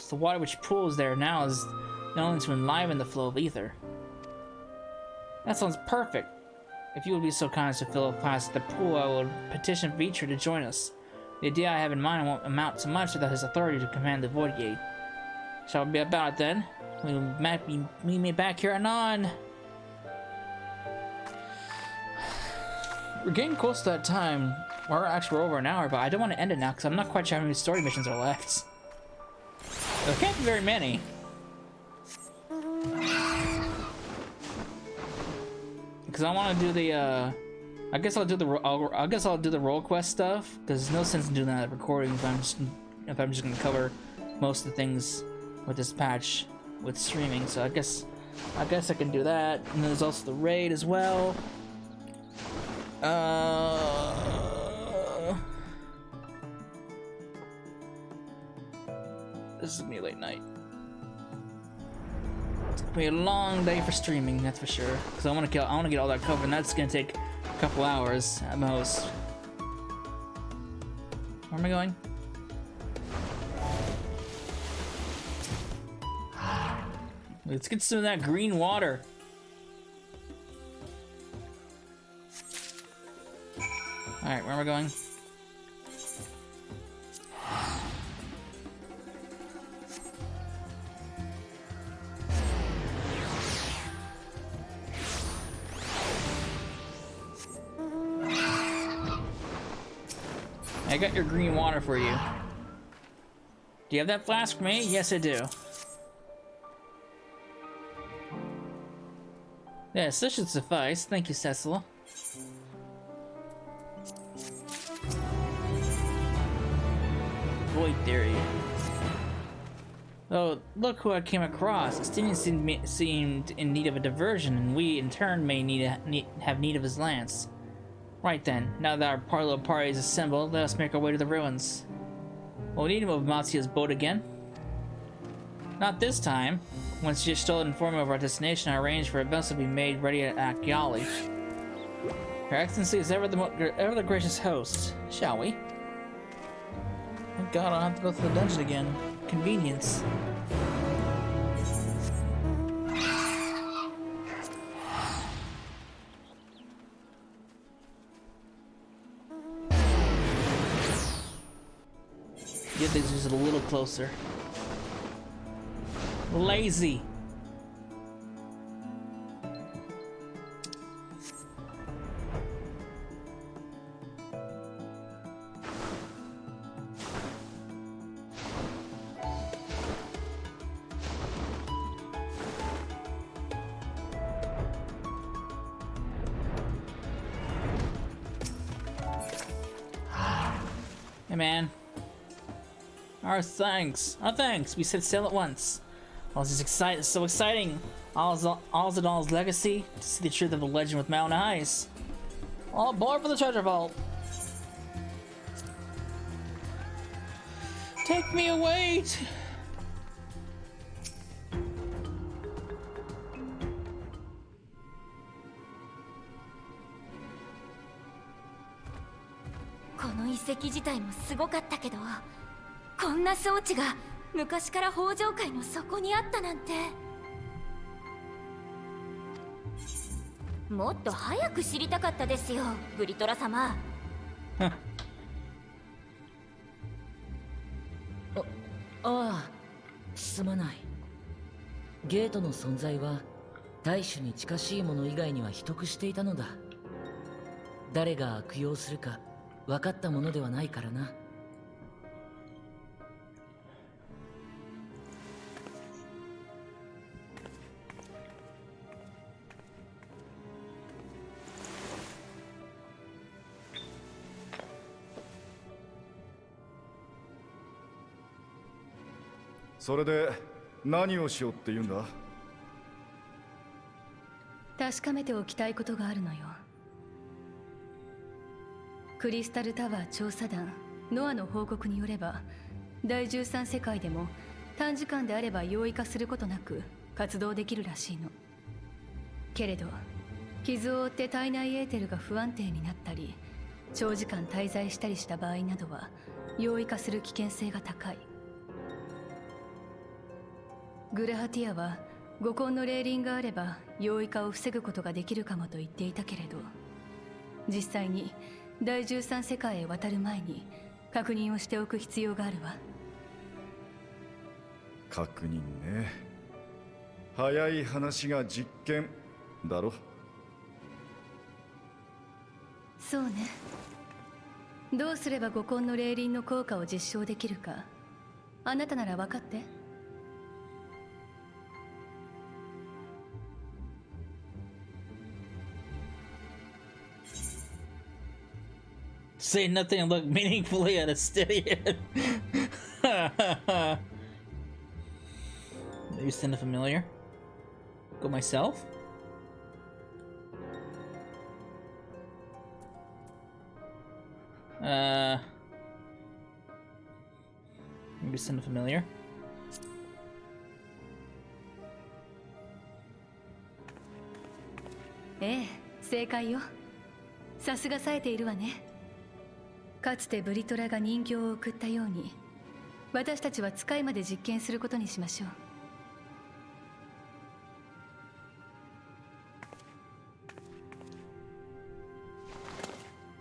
the water which pools there now is known to enliven the flow of ether. That sounds perfect. If you would be so kind as to fill a flask at the pool, I will petition Vitra to join us. The idea I have in mind won't amount to much without his authority to command the Voidgate. Shall we be about it then? We meet back here anon. We're getting close to that time. We're over an hour, but I don't want to end it now because I'm not quite sure how many story missions are left. There can't be very many. Because I want to do the, I guess I'll do the role quest stuff. Because there's no sense in doing that recording if I'm just gonna cover most of the things with this patch with streaming. So I guess I can do that. And there's also the raid as well. This is gonna be a late night. It's gonna be a long day for streaming, that's for sure. Because I want to get all that covered, and that's gonna take a couple hours at most. Where am I going? Let's get some of that green water. Alright, where am I going? I got your green water for you. Do you have that flask for me? Yes, I do. Yes, this should suffice. Thank you, Cecil. Void theory. Oh, look who I came across. Estinian seemed in need of a diversion, and we, in turn, may have need of his lance. Right then, now that our little party is assembled, let us make our way to the ruins. Will we need to move Matsuya's boat again? Not this time. Once Yishtola informed me of our destination, I arranged for a vessel to be made ready at Akiali. Her Excellency is ever the gracious host. Shall we? Thank God I'll have to go through the dungeon again. Convenience. Get these just a little closer. Lazy. Hey man. Our thanks. We set sail at once. I was just excited, so exciting. All's legacy, to see the truth of the legend with my own eyes. All aboard for the treasure vault. Take me away. This遺跡自体もすごかったけど、こんな装置が昔から北条界の底にあったなんて。もっと早く知りたかったですよ、ブリトラ様。ああ、すまない。ゲートの存在は大種に近しいもの以外には秘匿していたのだ。誰が悪用するか分かったものではないからな。それで何をしようって言うんだ？確かめておきたいことがあるのよ。クリスタルタワー調査団ノアの報告によれば、第13世界でも短時間であれば容易化することなく活動できるらしいの。けれど傷を負って体内エーテルが不安定になったり長時間滞在したりした場合などは容易化する危険性が高い。グラハティアは五根の霊輪があれば容易化を防ぐことができるかもと言っていたけれど、実際に第13世界へ渡る前に確認をしておく必要があるわ。確認ね。早い話が実験だろ。そうね。どうすれば五根の霊輪の効果を実証できるか、あなたなら分かって。Say nothing and look meaningfully at a steady hand. Maybe send a familiar. Go myself? Maybe send a familiar. Eh, 正解よ。さすが冴えているわね。かつてブリトラが人形を送ったように、私たちは使いまで実験することにしましょう。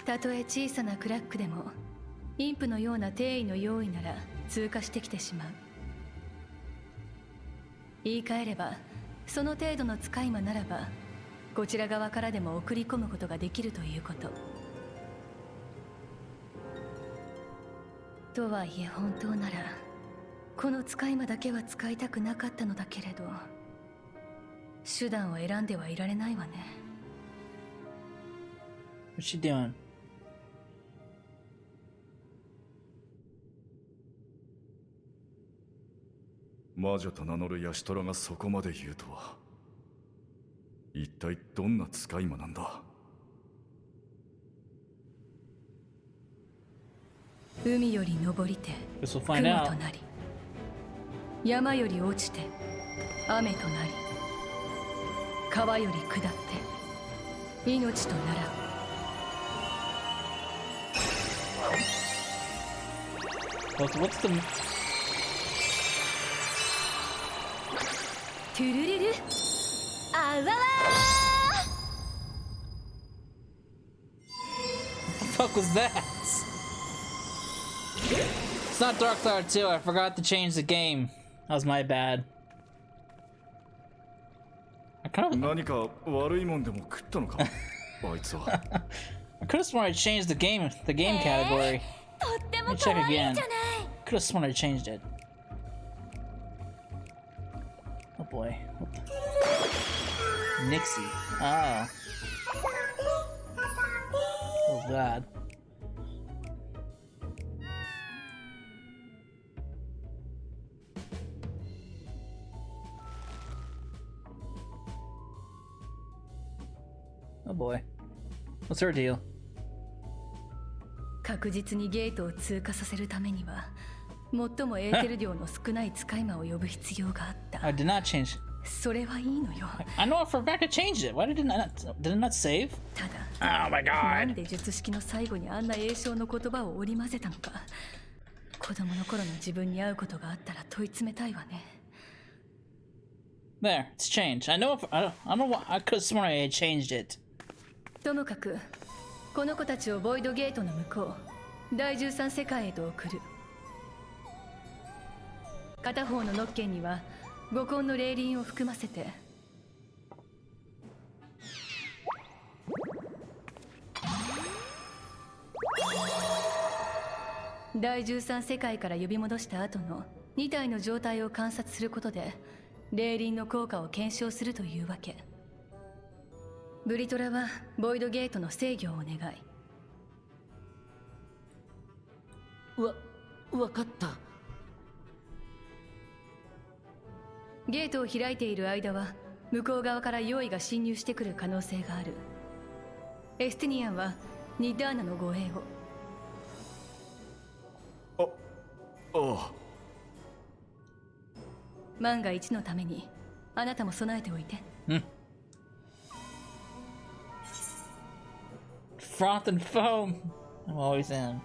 たとえ小さなクラックでも、インプのような定位の用意なら通過してきてしまう。言い換えれば、その程度の使い魔ならば、こちら側からでも送り込むことができるということ。とはいえ本当ならこの使い魔だけは使いたくなかったのだけれど、手段を選んではいられないわね。 What's she doing? 魔女と名乗るヤシトラがそこまで言うとは。一体どんな使い魔なんだ。海より登りて Guess we'll 雲 find と out. なり、山より落ちて雨となり、川より下って命とならう。What's the... トゥルルル、あわわ What the fuck was that? It's not Dark Cloud 2. I forgot to change the game. That was my bad. I kind of... 何か悪いもんでも食ったのかあいつは。I could have sworn I changed the game category. とっても Let me check 可愛い again. じゃない。 Could have sworn I changed it. Oh boy. What the... Nixie. Oh. Oh god. Oh boy. What's her deal? 確実にゲートを通過させるためには最もエーテル量の少ない使い魔を呼ぶ必要があった。 I did not change. それはいいのよ。 I know for a fact I changed it. Why did it not save? ただ Oh my なん god. で術式の最後にあんな詠唱の言葉を織り交ぜたのか。子供の頃の自分に会うことがあったら問い詰めたいわね。 There, it's changed. I know if I don't know why I could have sworn I had changed it. ともかくこの子たちをボイドゲートの向こう第13世界へと送る。片方のノッケンには五根の霊輪を含ませて第13世界から呼び戻した後の2体の状態を観察することで霊輪の効果を検証するというわけ。ブリトラはボイドゲートの制御を願い。わかった。ゲートを開いている間は向こう側から用意が侵入してくる可能性がある。エスティニアンはニッダーナの護衛を。ああ。万が一のためにあなたも備えておいて。Froth and foam. I'm always in.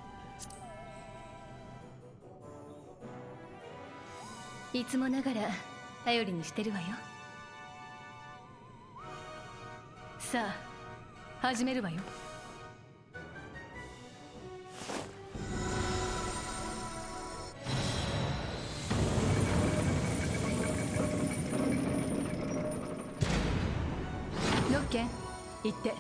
いつもながら頼りにしてるわよ。さあ始めるわよ。ノッケン行って。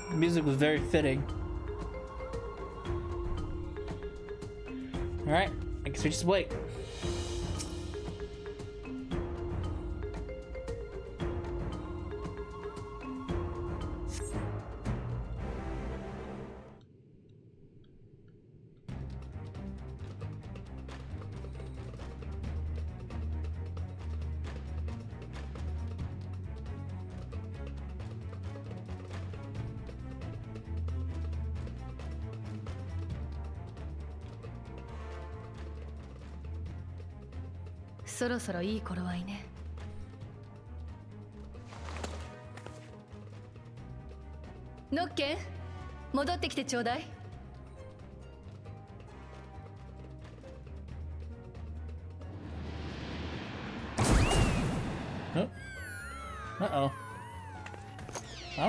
The music was very fitting. Alright, I guess we just wait.「そろそろいい頃合いね。ノッケン戻ってきてちょうだい。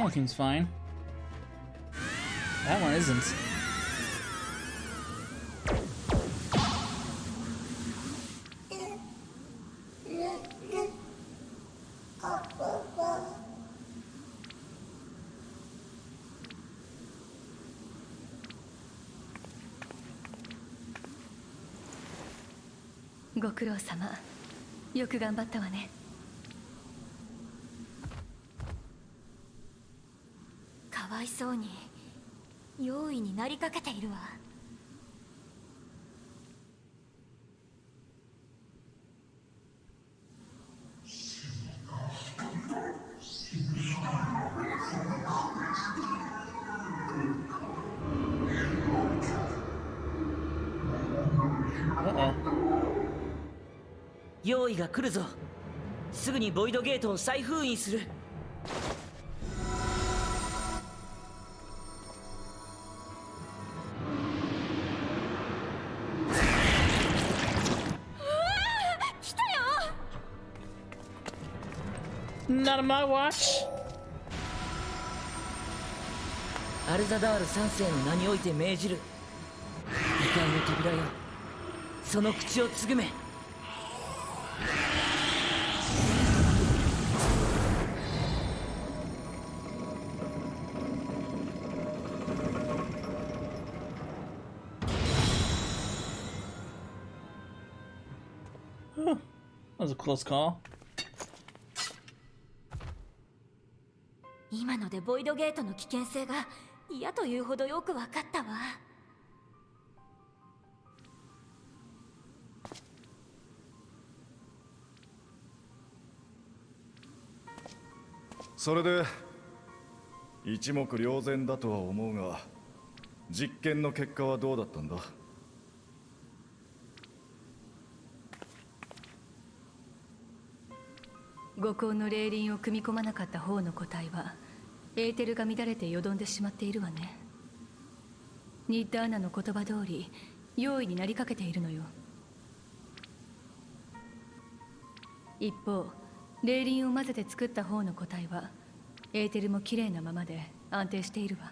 one seems fine. That one isn't.ご苦労様。よく頑張ったわね。かわいそうに用意になりかけているわ。用意が来るぞ。すぐにボイドゲートを再封印する。来たよ。Not on my watch. アルザダール三世の名において命じる。異界の扉よ、その口をつぐめ。That was a close call. 今のでボイドゲートの危険性が嫌というほどよく分かったわ。それで一目瞭然だとは思うが、実験の結果はどうだったんだ？五光の霊輪を組み込まなかった方の個体はエーテルが乱れてよどんでしまっているわね。ニッダーナの言葉通り用意になりかけているのよ。一方、霊輪を混ぜて作った方の個体はエーテルも綺麗なままで安定しているわ。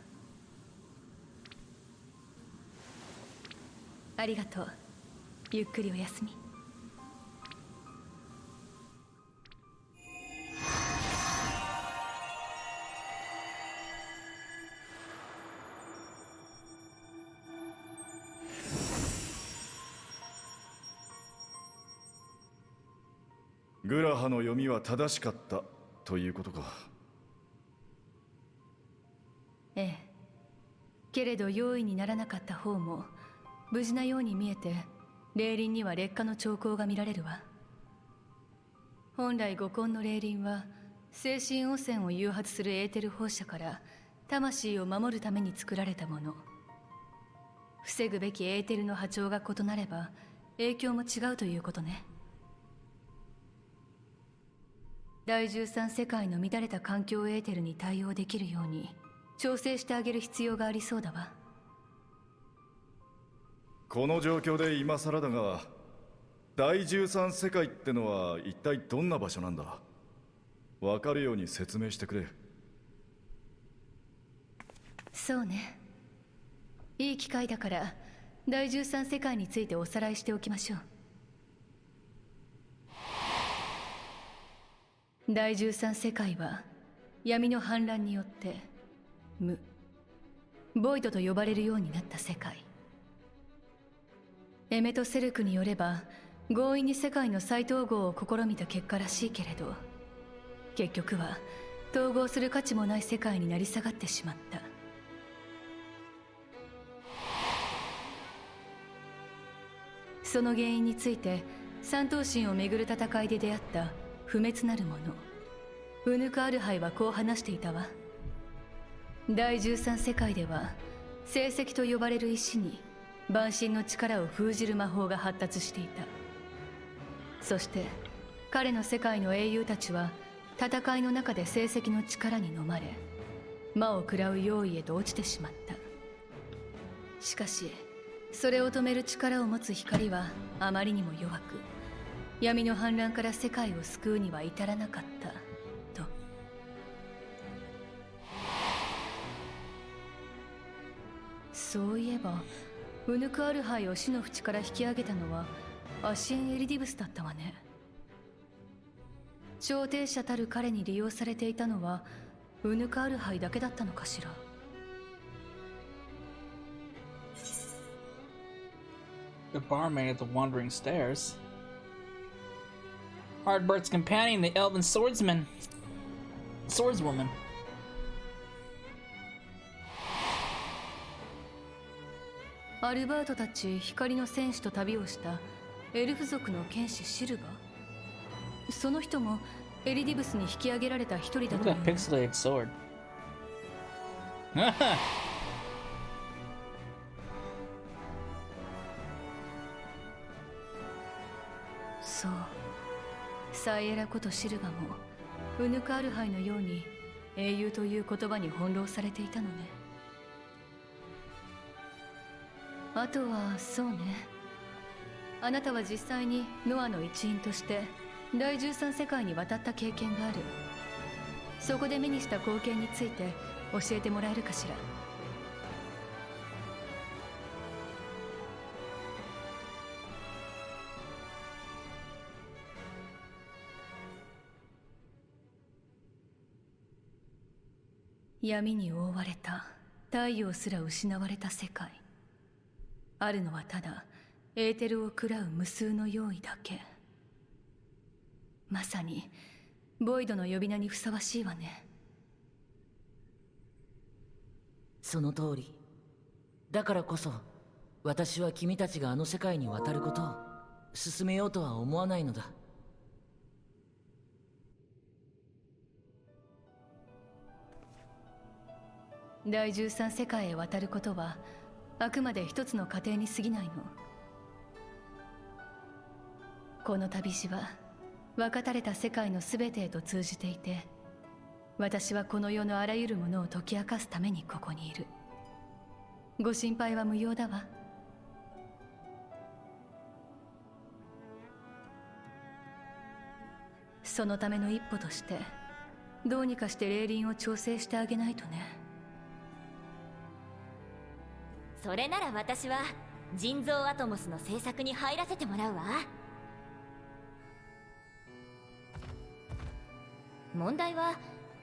ありがとう。ゆっくりお休み。グラハの読みは正しかったということか。ええ。けれど用意にならなかった方も無事なように見えて、霊輪には劣化の兆候が見られるわ。本来五根の霊輪は精神汚染を誘発するエーテル放射から魂を守るために作られたもの。防ぐべきエーテルの波長が異なれば影響も違うということね。第13世界の乱れた環境エーテルに対応できるように調整してあげる必要がありそうだわ。この状況で今更だが、第13世界ってのは一体どんな場所なんだ？わかるように説明してくれ。そうね。いい機会だから第13世界についておさらいしておきましょう。第13世界は闇の反乱によってボイドと呼ばれるようになった世界。エメトセルクによれば強引に世界の再統合を試みた結果らしいけれど、結局は統合する価値もない世界になり下がってしまった。その原因について三頭身をめぐる戦いで出会った不滅なる者ウヌク・アルハイはこう話していたわ。第13世界では聖石と呼ばれる石に万神の力を封じる魔法が発達していた。そして彼の世界の英雄たちは戦いの中で聖石の力に飲まれ魔を食らう用意へと落ちてしまった。しかしそれを止める力を持つ光はあまりにも弱く、闇の反乱から世界を救うには至らなかったと。そういえばウヌクアルハイを死の淵から引き上げたのはアシエン・エリディブスだったわね。調停者たる彼に利用されていたのはウヌクアルハイだけだったのかしら。The barmaid at the wandering stairs. Hardbart's companion, the elven swordswoman. アルバートたち光の戦士と旅をしたエルフ族の剣士シルバー。その人もエリディブスに引き上げられた一人だ Look と at いう。 that pixelated sword. そう、サイエラことシルバもウヌクアルハイのように英雄という言葉に翻弄されていたのね。あとはそうね、あなたは実際にノアの一員として第13世界に渡った経験がある。そこで目にした光景について教えてもらえるかしら。闇に覆われた、太陽すら失われた世界。あるのはただエーテルを喰らう無数の用意だけ。まさにボイドの呼び名にふさわしいわね。その通り。だからこそ私は君たちがあの世界に渡ることを進めようとは思わないのだ。第13世界へ渡ることはあくまで一つの過程に過ぎないの。この旅路は分かたれた世界の全てへと通じていて、私はこの世のあらゆるものを解き明かすためにここにいる。ご心配は無用だわ。そのための一歩としてどうにかして霊輪を調整してあげないとね。それなら私は人造アトモスの制作に入らせてもらうわ。問題は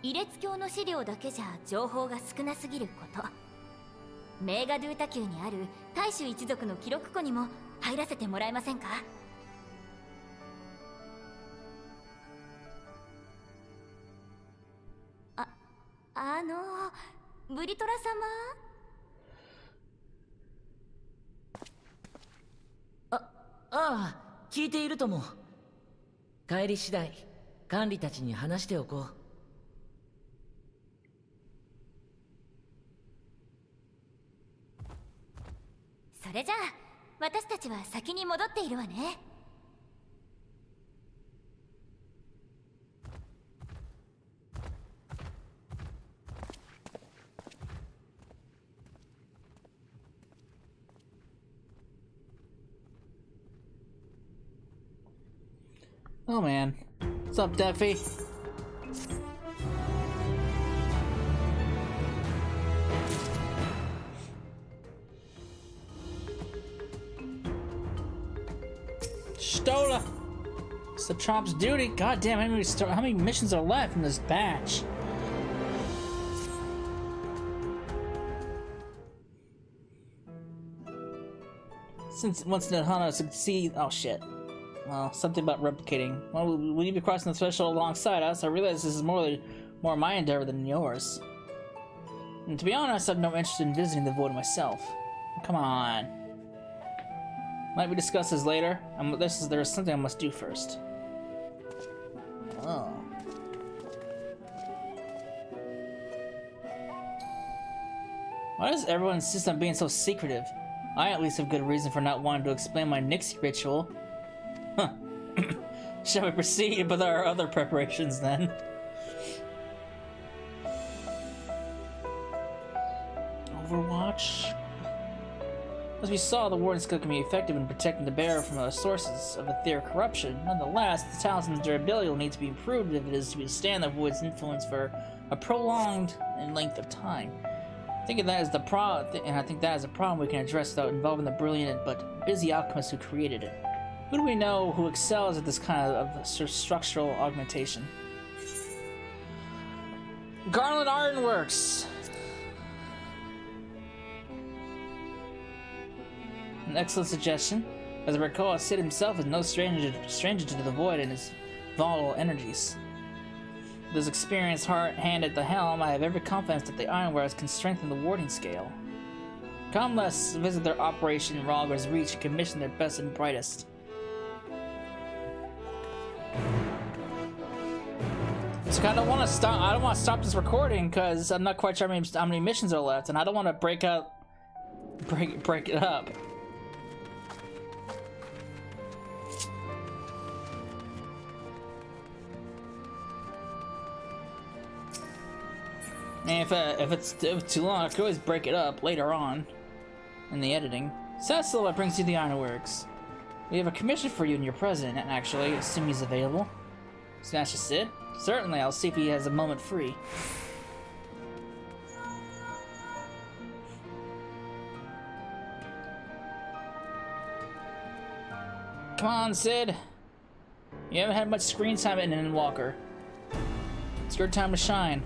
イレツ教の資料だけじゃ情報が少なすぎること。メーガドゥータ宮にある大衆一族の記録庫にも入らせてもらえませんか？ブリトラ様。ああ、聞いているとも。帰り次第管理たちに話しておこう。それじゃあ私たちは先に戻っているわね。Oh man. What's up, Duffy? Stola! It's the Trump's duty. God damn, how many missions are left in this batch? Since once Nirvana succeed, oh shit. Well, something about replicating. Well, will you be crossing the threshold alongside us? I realize this is more my endeavor than yours. And to be honest, I have no interest in visiting the void myself. Come on. Might we discuss this later? There's something I must do first. Oh. Why does everyone insist on being so secretive? I at least have good reason for not wanting to explain my Nixie ritual. Huh. Shall we proceed with our other preparations then? Overwatch? As we saw, the Warden skill can be effective in protecting the bearer from the sources of etheric corruption. Nonetheless, the talisman's durability will need to be improved if it is to withstand the Void's influence for a prolonged length of time. Thinking that is the problem, and I think that is a problem we can address without involving the brilliant but busy alchemist who created it. Who do we know who excels at this kind of structural augmentation? Garland Ironworks! An excellent suggestion. As I recall, Sid himself is no stranger to the void and his volatile energies. With his experienced hand at the helm, I have every confidence that the Ironworks can strengthen the warding scale. Come, let's visit their operation in Rogger's Reach and commission their best and brightest. So I don't want to stop. I don't want to stop this recording because I'm not quite sure how many missions are left, and I don't want to break it up. And if it's too long, I could always break it up later on in the editing. So that's what brings you the Ironworks. We have a commission for you and your president, actually, assuming he's available. Smash a Sid? Certainly, I'll see if he has a moment free. Come on, Sid. You haven't had much screen time in Endwalker. It's your time to shine.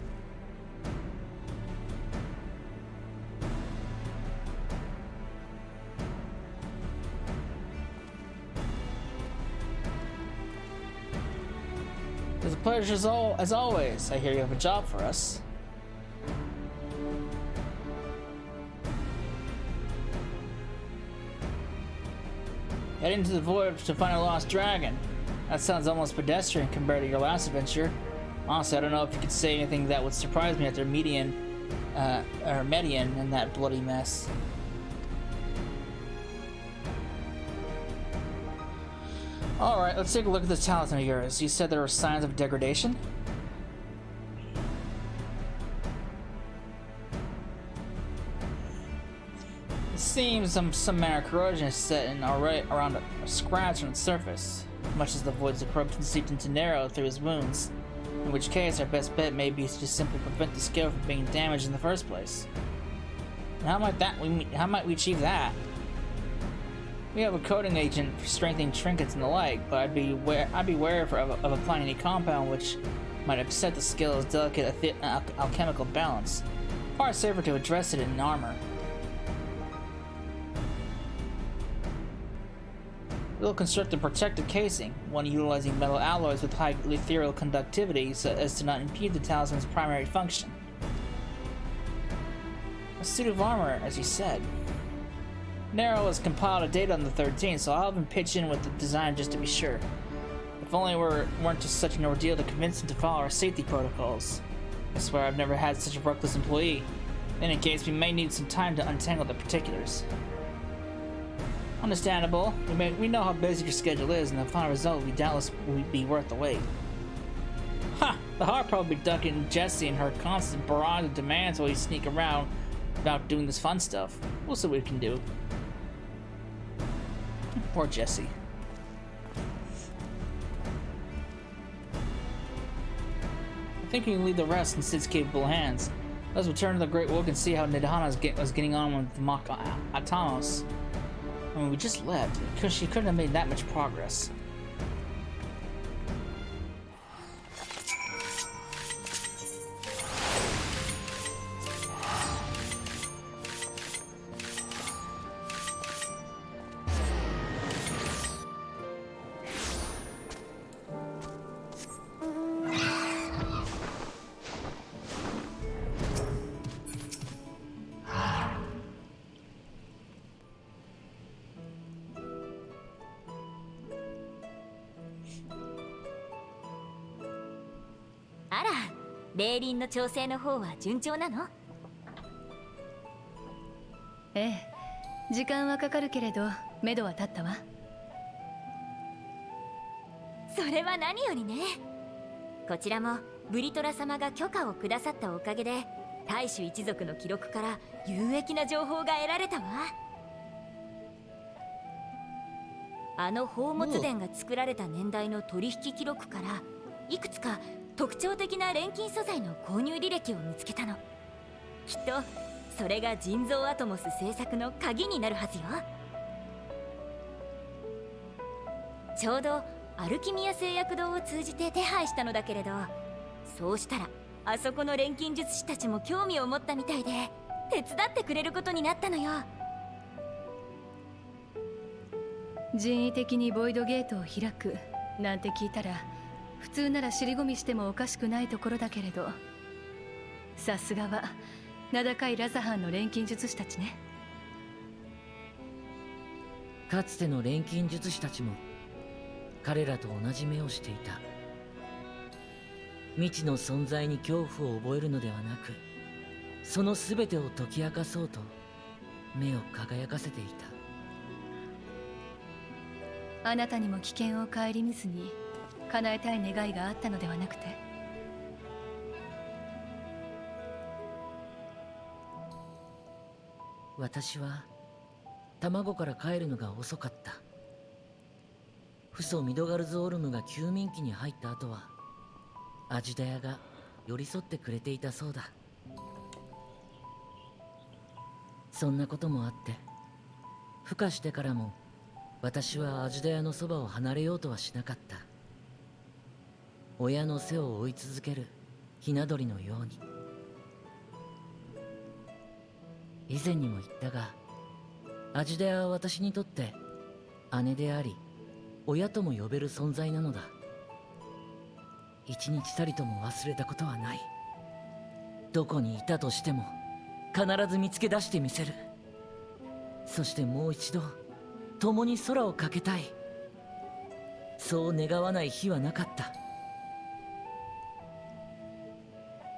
It's a pleasure as always. I hear you have a job for us. Heading to the void to find a lost dragon. That sounds almost pedestrian compared to your last adventure. Honestly, I don't know if you could say anything that would surprise me after Median in that bloody mess. Alright, let's take a look at this talisman of yours. You said there were signs of degradation? It seems some manner of corrosion is set in around a scratch on its surface, much as the void's corruption seeped into Nero through his wounds, in which case our best bet may be to simply prevent the scale from being damaged in the first place. And how might we achieve that? We have a coating agent for strengthening trinkets and the like, but I'd be wary of applying any compound which might upset the scale's delicate alchemical balance. Far safer to address it in armor. We'll construct a protective casing, one utilizing metal alloys with high ethereal conductivity so as to not impede the talisman's primary function. A suit of armor, as you said. Nero has compiled a data on the 13, so I'll have him pitch in with the design just to be sure. If only it weren't just such an ordeal to convince him to follow our safety protocols. I swear I've never had such a reckless employee. In any case, we may need some time to untangle the particulars. Understandable. We know how busy your schedule is, and the final result will doubtless be worth the wait. Ha! The heart probably ducking Jessie and her constant barrage of demands while you sneak around about doing this fun stuff. We'll see what we can do. Poor Jessie. I think we can leave the rest in Sid's capable hands. Let's return to the Great Wook and see how Nidhana was getting on with Mach Atomos. I mean, we just left, because she couldn't have made that much progress.あら、霊輪の調整の方は順調なの？ええ、時間はかかるけれど、目処は立ったわ。それは何よりね。こちらもブリトラ様が許可をくださったおかげで、大衆一族の記録から有益な情報が得られたわ。あの宝物殿が作られた年代の取引記録から、いくつか特徴的な錬金素材の購入履歴を見つけたの。きっとそれが人造アトモス製作の鍵になるはずよ。ちょうどアルキミア製薬堂を通じて手配したのだけれど、そうしたらあそこの錬金術師たちも興味を持ったみたいで手伝ってくれることになったのよ。人為的にボイドゲートを開くなんて聞いたら、普通なら尻込みしてもおかしくないところだけれど、さすがは名高いラザハンの錬金術師たちね。かつての錬金術師たちも彼らと同じ目をしていた。未知の存在に恐怖を覚えるのではなく、その全てを解き明かそうと目を輝かせていた。あなたにも危険を顧みずに叶えたい願いがあったのではなくて？私は卵から帰るのが遅かった。フソ・ミドガルズ・オルムが休眠期に入った後はアジダヤが寄り添ってくれていたそうだ。そんなこともあって、孵化してからも私はアジダヤのそばを離れようとはしなかった。親の背を追い続けるひな鳥のように。以前にも言ったが、アジダヤは私にとって姉であり親とも呼べる存在なのだ。一日たりとも忘れたことはない。どこにいたとしても必ず見つけ出してみせる。そしてもう一度共に空をかけたい。そう願わない日はなかった。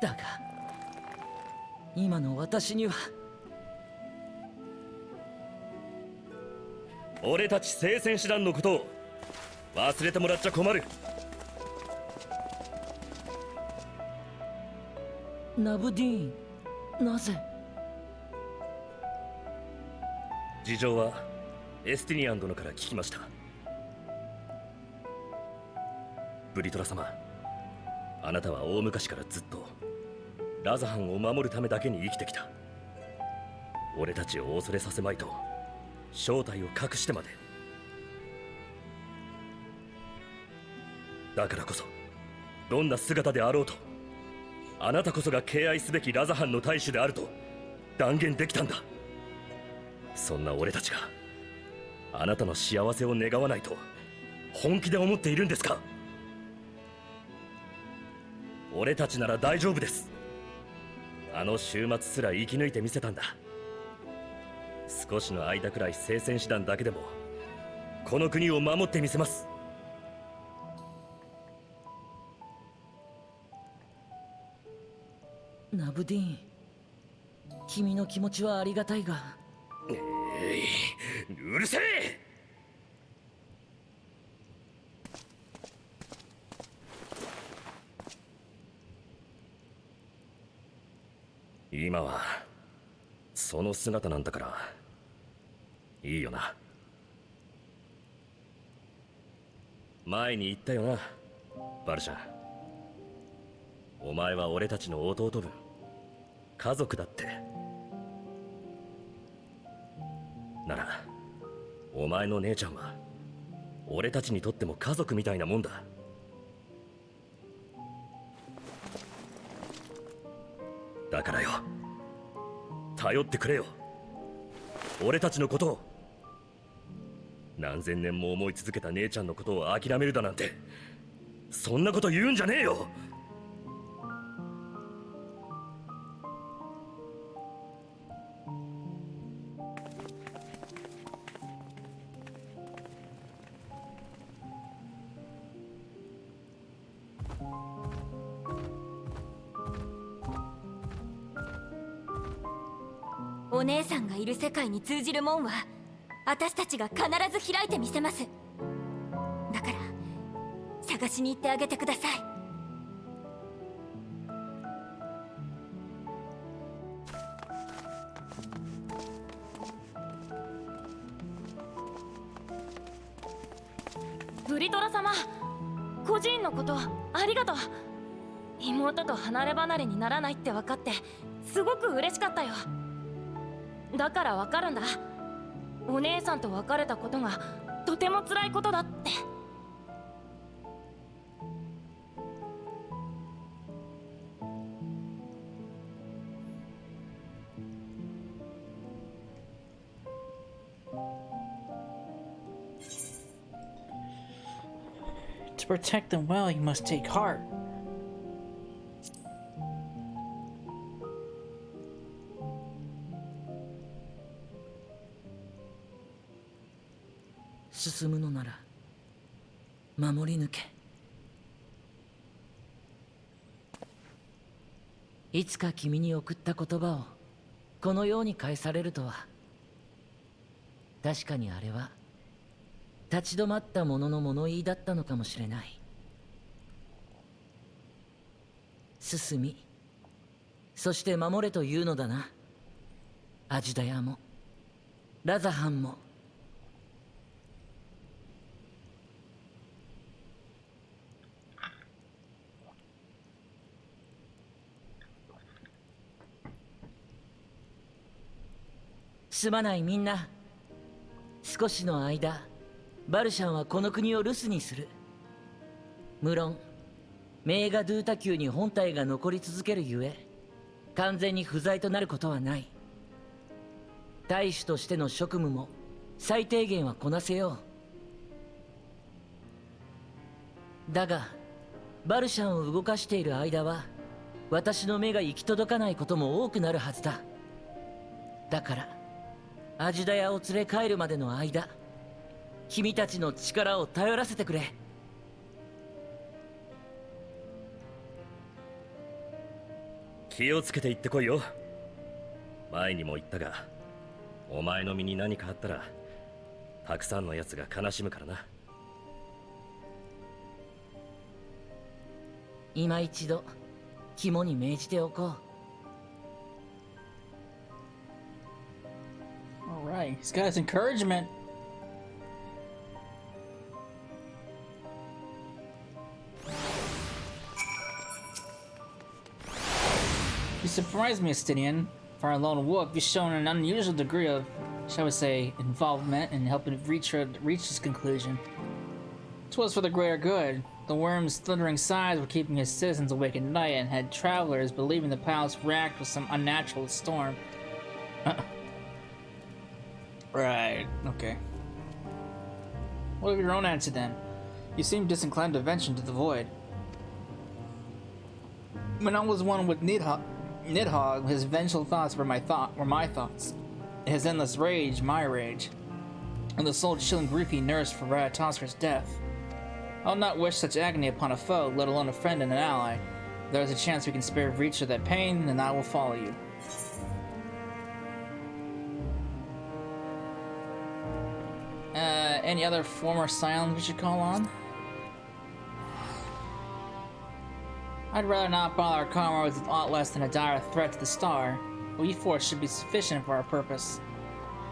だが今の私には。俺たち聖戦士団のことを忘れてもらっちゃ困る。ナブディーン、なぜ？事情はエスティニアン殿から聞きました。ブリトラ様、あなたは大昔からずっとラザハンを守るためだけに生きてきた。俺たちを恐れさせまいと正体を隠してまで。だからこそどんな姿であろうと、あなたこそが敬愛すべきラザハンの大主であると断言できたんだ。そんな俺たちがあなたの幸せを願わないと本気で思っているんですか？俺たちなら大丈夫です。あの週末すら生き抜いてみせたんだ。少しの間くらい聖戦士団だけでもこの国を守ってみせます。ナブディーン、君の気持ちはありがたいが、うるせえ！今はその姿なんだからいいよな。前に言ったよな、バルシャン。お前は俺たちの弟分、家族だって。ならお前の姉ちゃんは俺たちにとっても家族みたいなもんだ。だからよ、頼ってくれよ、俺たちのことを。何千年も思い続けた姉ちゃんのことを諦めるだなんて、そんなこと言うんじゃねえよ。お姉さんがいる世界に通じる門は私たちが必ず開いてみせます。だから探しに行ってあげてください。ブリトラ様、孤児院のことありがとう。妹と離れ離れにならないって分かってすごく嬉しかったよ。だからわかるんだ。お姉さんと別れたことがとても辛いことだって。To protect them well, you must take heart.進むのなら守り抜け。いつか君に送った言葉をこのように返されるとは。確かにあれは立ち止まった者の物言いだったのかもしれない。進み、そして守れというのだな。アジダヤもラザハンも。すまないみんな。少しの間バルシャンはこの国を留守にする。無論メーガドゥータ級に本体が残り続けるゆえ完全に不在となることはない。大使としての職務も最低限はこなせよう。だがバルシャンを動かしている間は私の目が行き届かないことも多くなるはずだ。だからアジダヤを連れ帰るまでの間、君たちの力を頼らせてくれ。気をつけて行ってこいよ。前にも言ったが、お前の身に何かあったらたくさんの奴が悲しむからな。今一度肝に銘じておこう。Alright, he's got his encouragement. You surprised me, Estinian. For our lone wolf, you've shown an unusual degree of, shall we say, involvement in helping reach this conclusion. 'Twas for the greater good. The worm's thundering sighs were keeping his citizens awake at night and had travelers believing the palace racked with some unnatural storm. Right, okay. What of your own answer then? You seem disinclined to venture into the void. When I was one with Nidhogg, his vengeful thoughts were my thoughts. His endless rage, my rage. And the soul-chilling grief he nursed for Ratatosker's death. I would not wish such agony upon a foe, let alone a friend and an ally. If there is a chance we can spare Reach of that pain, then I will follow you. Any other former Scions we should call on? I'd rather not bother our comrades with aught less than a dire threat to the star. We four should be sufficient for our purpose.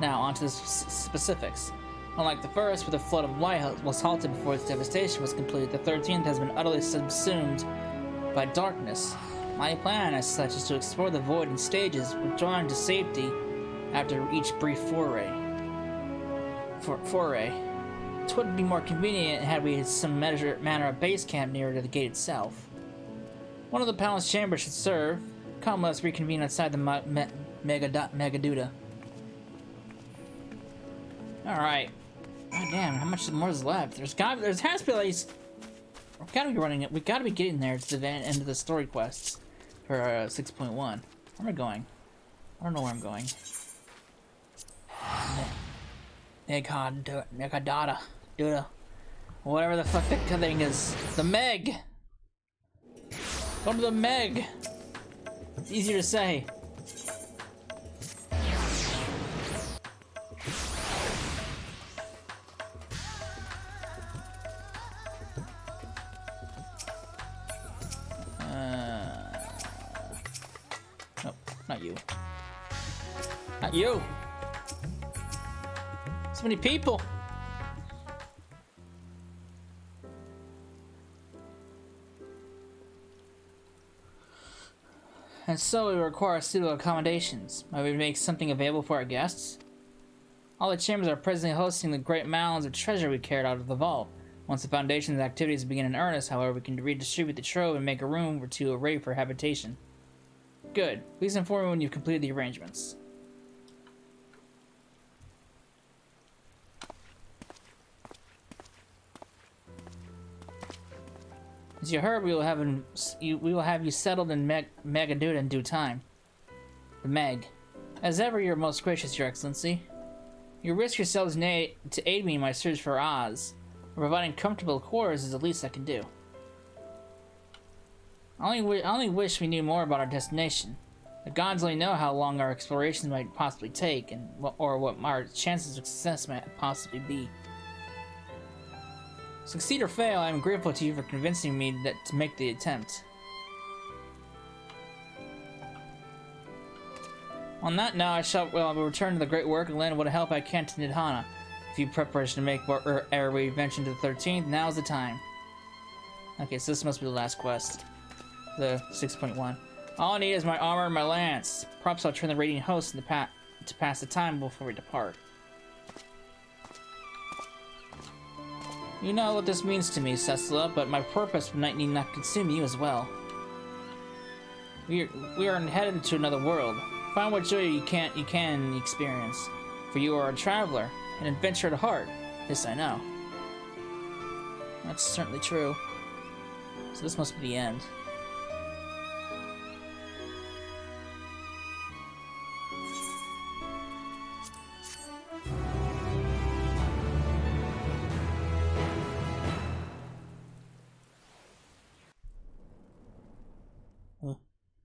Now, on to the specifics. Unlike the first, where the flood of light was halted before its devastation was complete, the 13th has been utterly subsumed by darkness. My plan, as such, is to explore the void in stages, withdrawing to safety after each brief foray. 'Twould be more convenient had we had some manner of base camp nearer to the gate itself. One of the palace chambers should serve. Come, let us reconvene outside the Megaduda. Alright. God damn, how much more is left? There has to be at least... We gotta be running it. We gotta be getting there to the end of the story quests for 6.1. Where am I going? I don't know where I'm going. Megadata. Duda. Whatever the fuck that thing is. The Meg! Go to the Meg! It's easier to say. Nope, not you. Not you! So many people! and so we require suitable accommodations. Might we make something available for our guests? All the chambers are presently hosting the great mounds of treasure we carried out of the vault. Once the foundation's activities begin in earnest, however, we can redistribute the trove and make a room or two ready for habitation. Good. Please inform me when you've completed the arrangements. As you heard, we will have you settled in Megaduda in due time. The Meg. As ever, you're most gracious, Your Excellency. You risk yourselves to aid me in my search for Oz. Providing comfortable quarters is the least I can do. I only wish we knew more about our destination. The gods only know how long our explorations might possibly take, or what our chances of success might possibly be. Succeed or fail, I am grateful to you for convincing me to make the attempt. On that note, I will return to the great work and lend what help I can to Nidhana. A few preparations to make ere we venture to the 13th, now's the time. Okay, so this must be the last quest. The 6.1. All I need is my armor and my lance. Perhaps I'll turn the radiant host to pass the time before we depart. You know what this means to me, Cecila, but my purpose need not consume you as well. We are headed to another world. Find what joy you can experience. For you are a traveler, an adventurer at heart. This I know. That's certainly true. So this must be the end.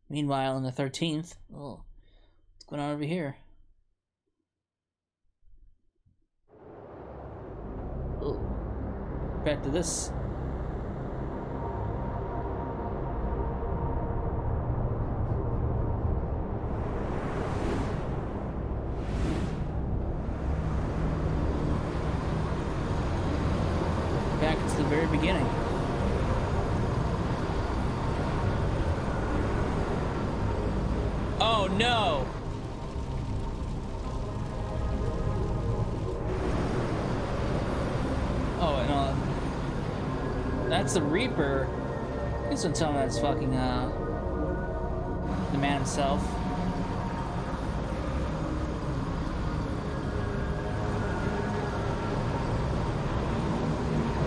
Meanwhile, on the 13th, oh, what's going on over here? Oh, back to this. Back to the very beginning. Oh no! Oh, no. That's the Reaper. Please don't tell me that's fucking, the man himself.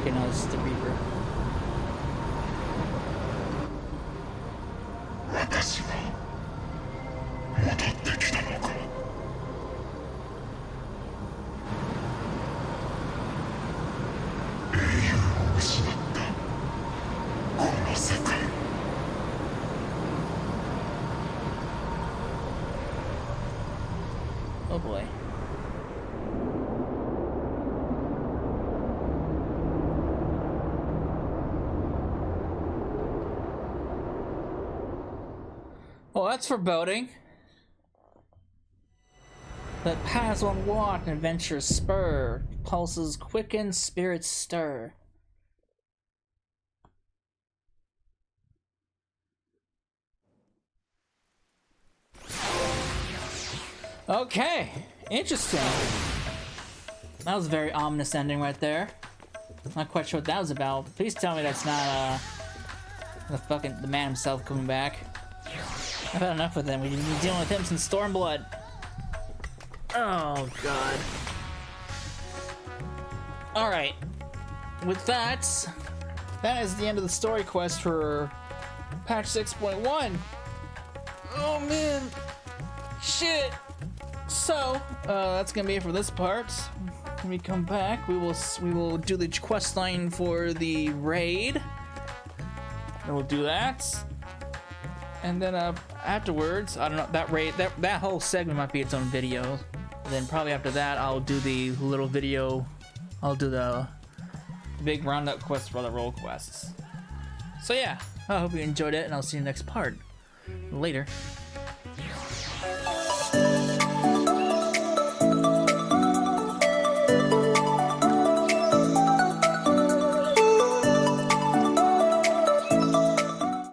Okay, no, this is the Reaper. Oh boy. Well, that's foreboding. Let paths one walk and adventures spur. Pulses quicken, spirits stir. Okay, interesting. That was a very ominous ending right there. Not quite sure what that was about. Please tell me that's not the man himself coming back. I've had enough with him. We've been dealing with him since Stormblood. Oh god. Alright. With that, that is the end of the story quest for patch 6.1. Oh man. Shit. So, that's gonna be it for this part. When we come back, we will do the quest line for the raid. And we'll do that. And then afterwards, I don't know, that raid, that whole segment might be its own video. And then probably after that, I'll do the little video. I'll do the big roundup quest for the role quests. So yeah, I hope you enjoyed it, and I'll see you next part. Later.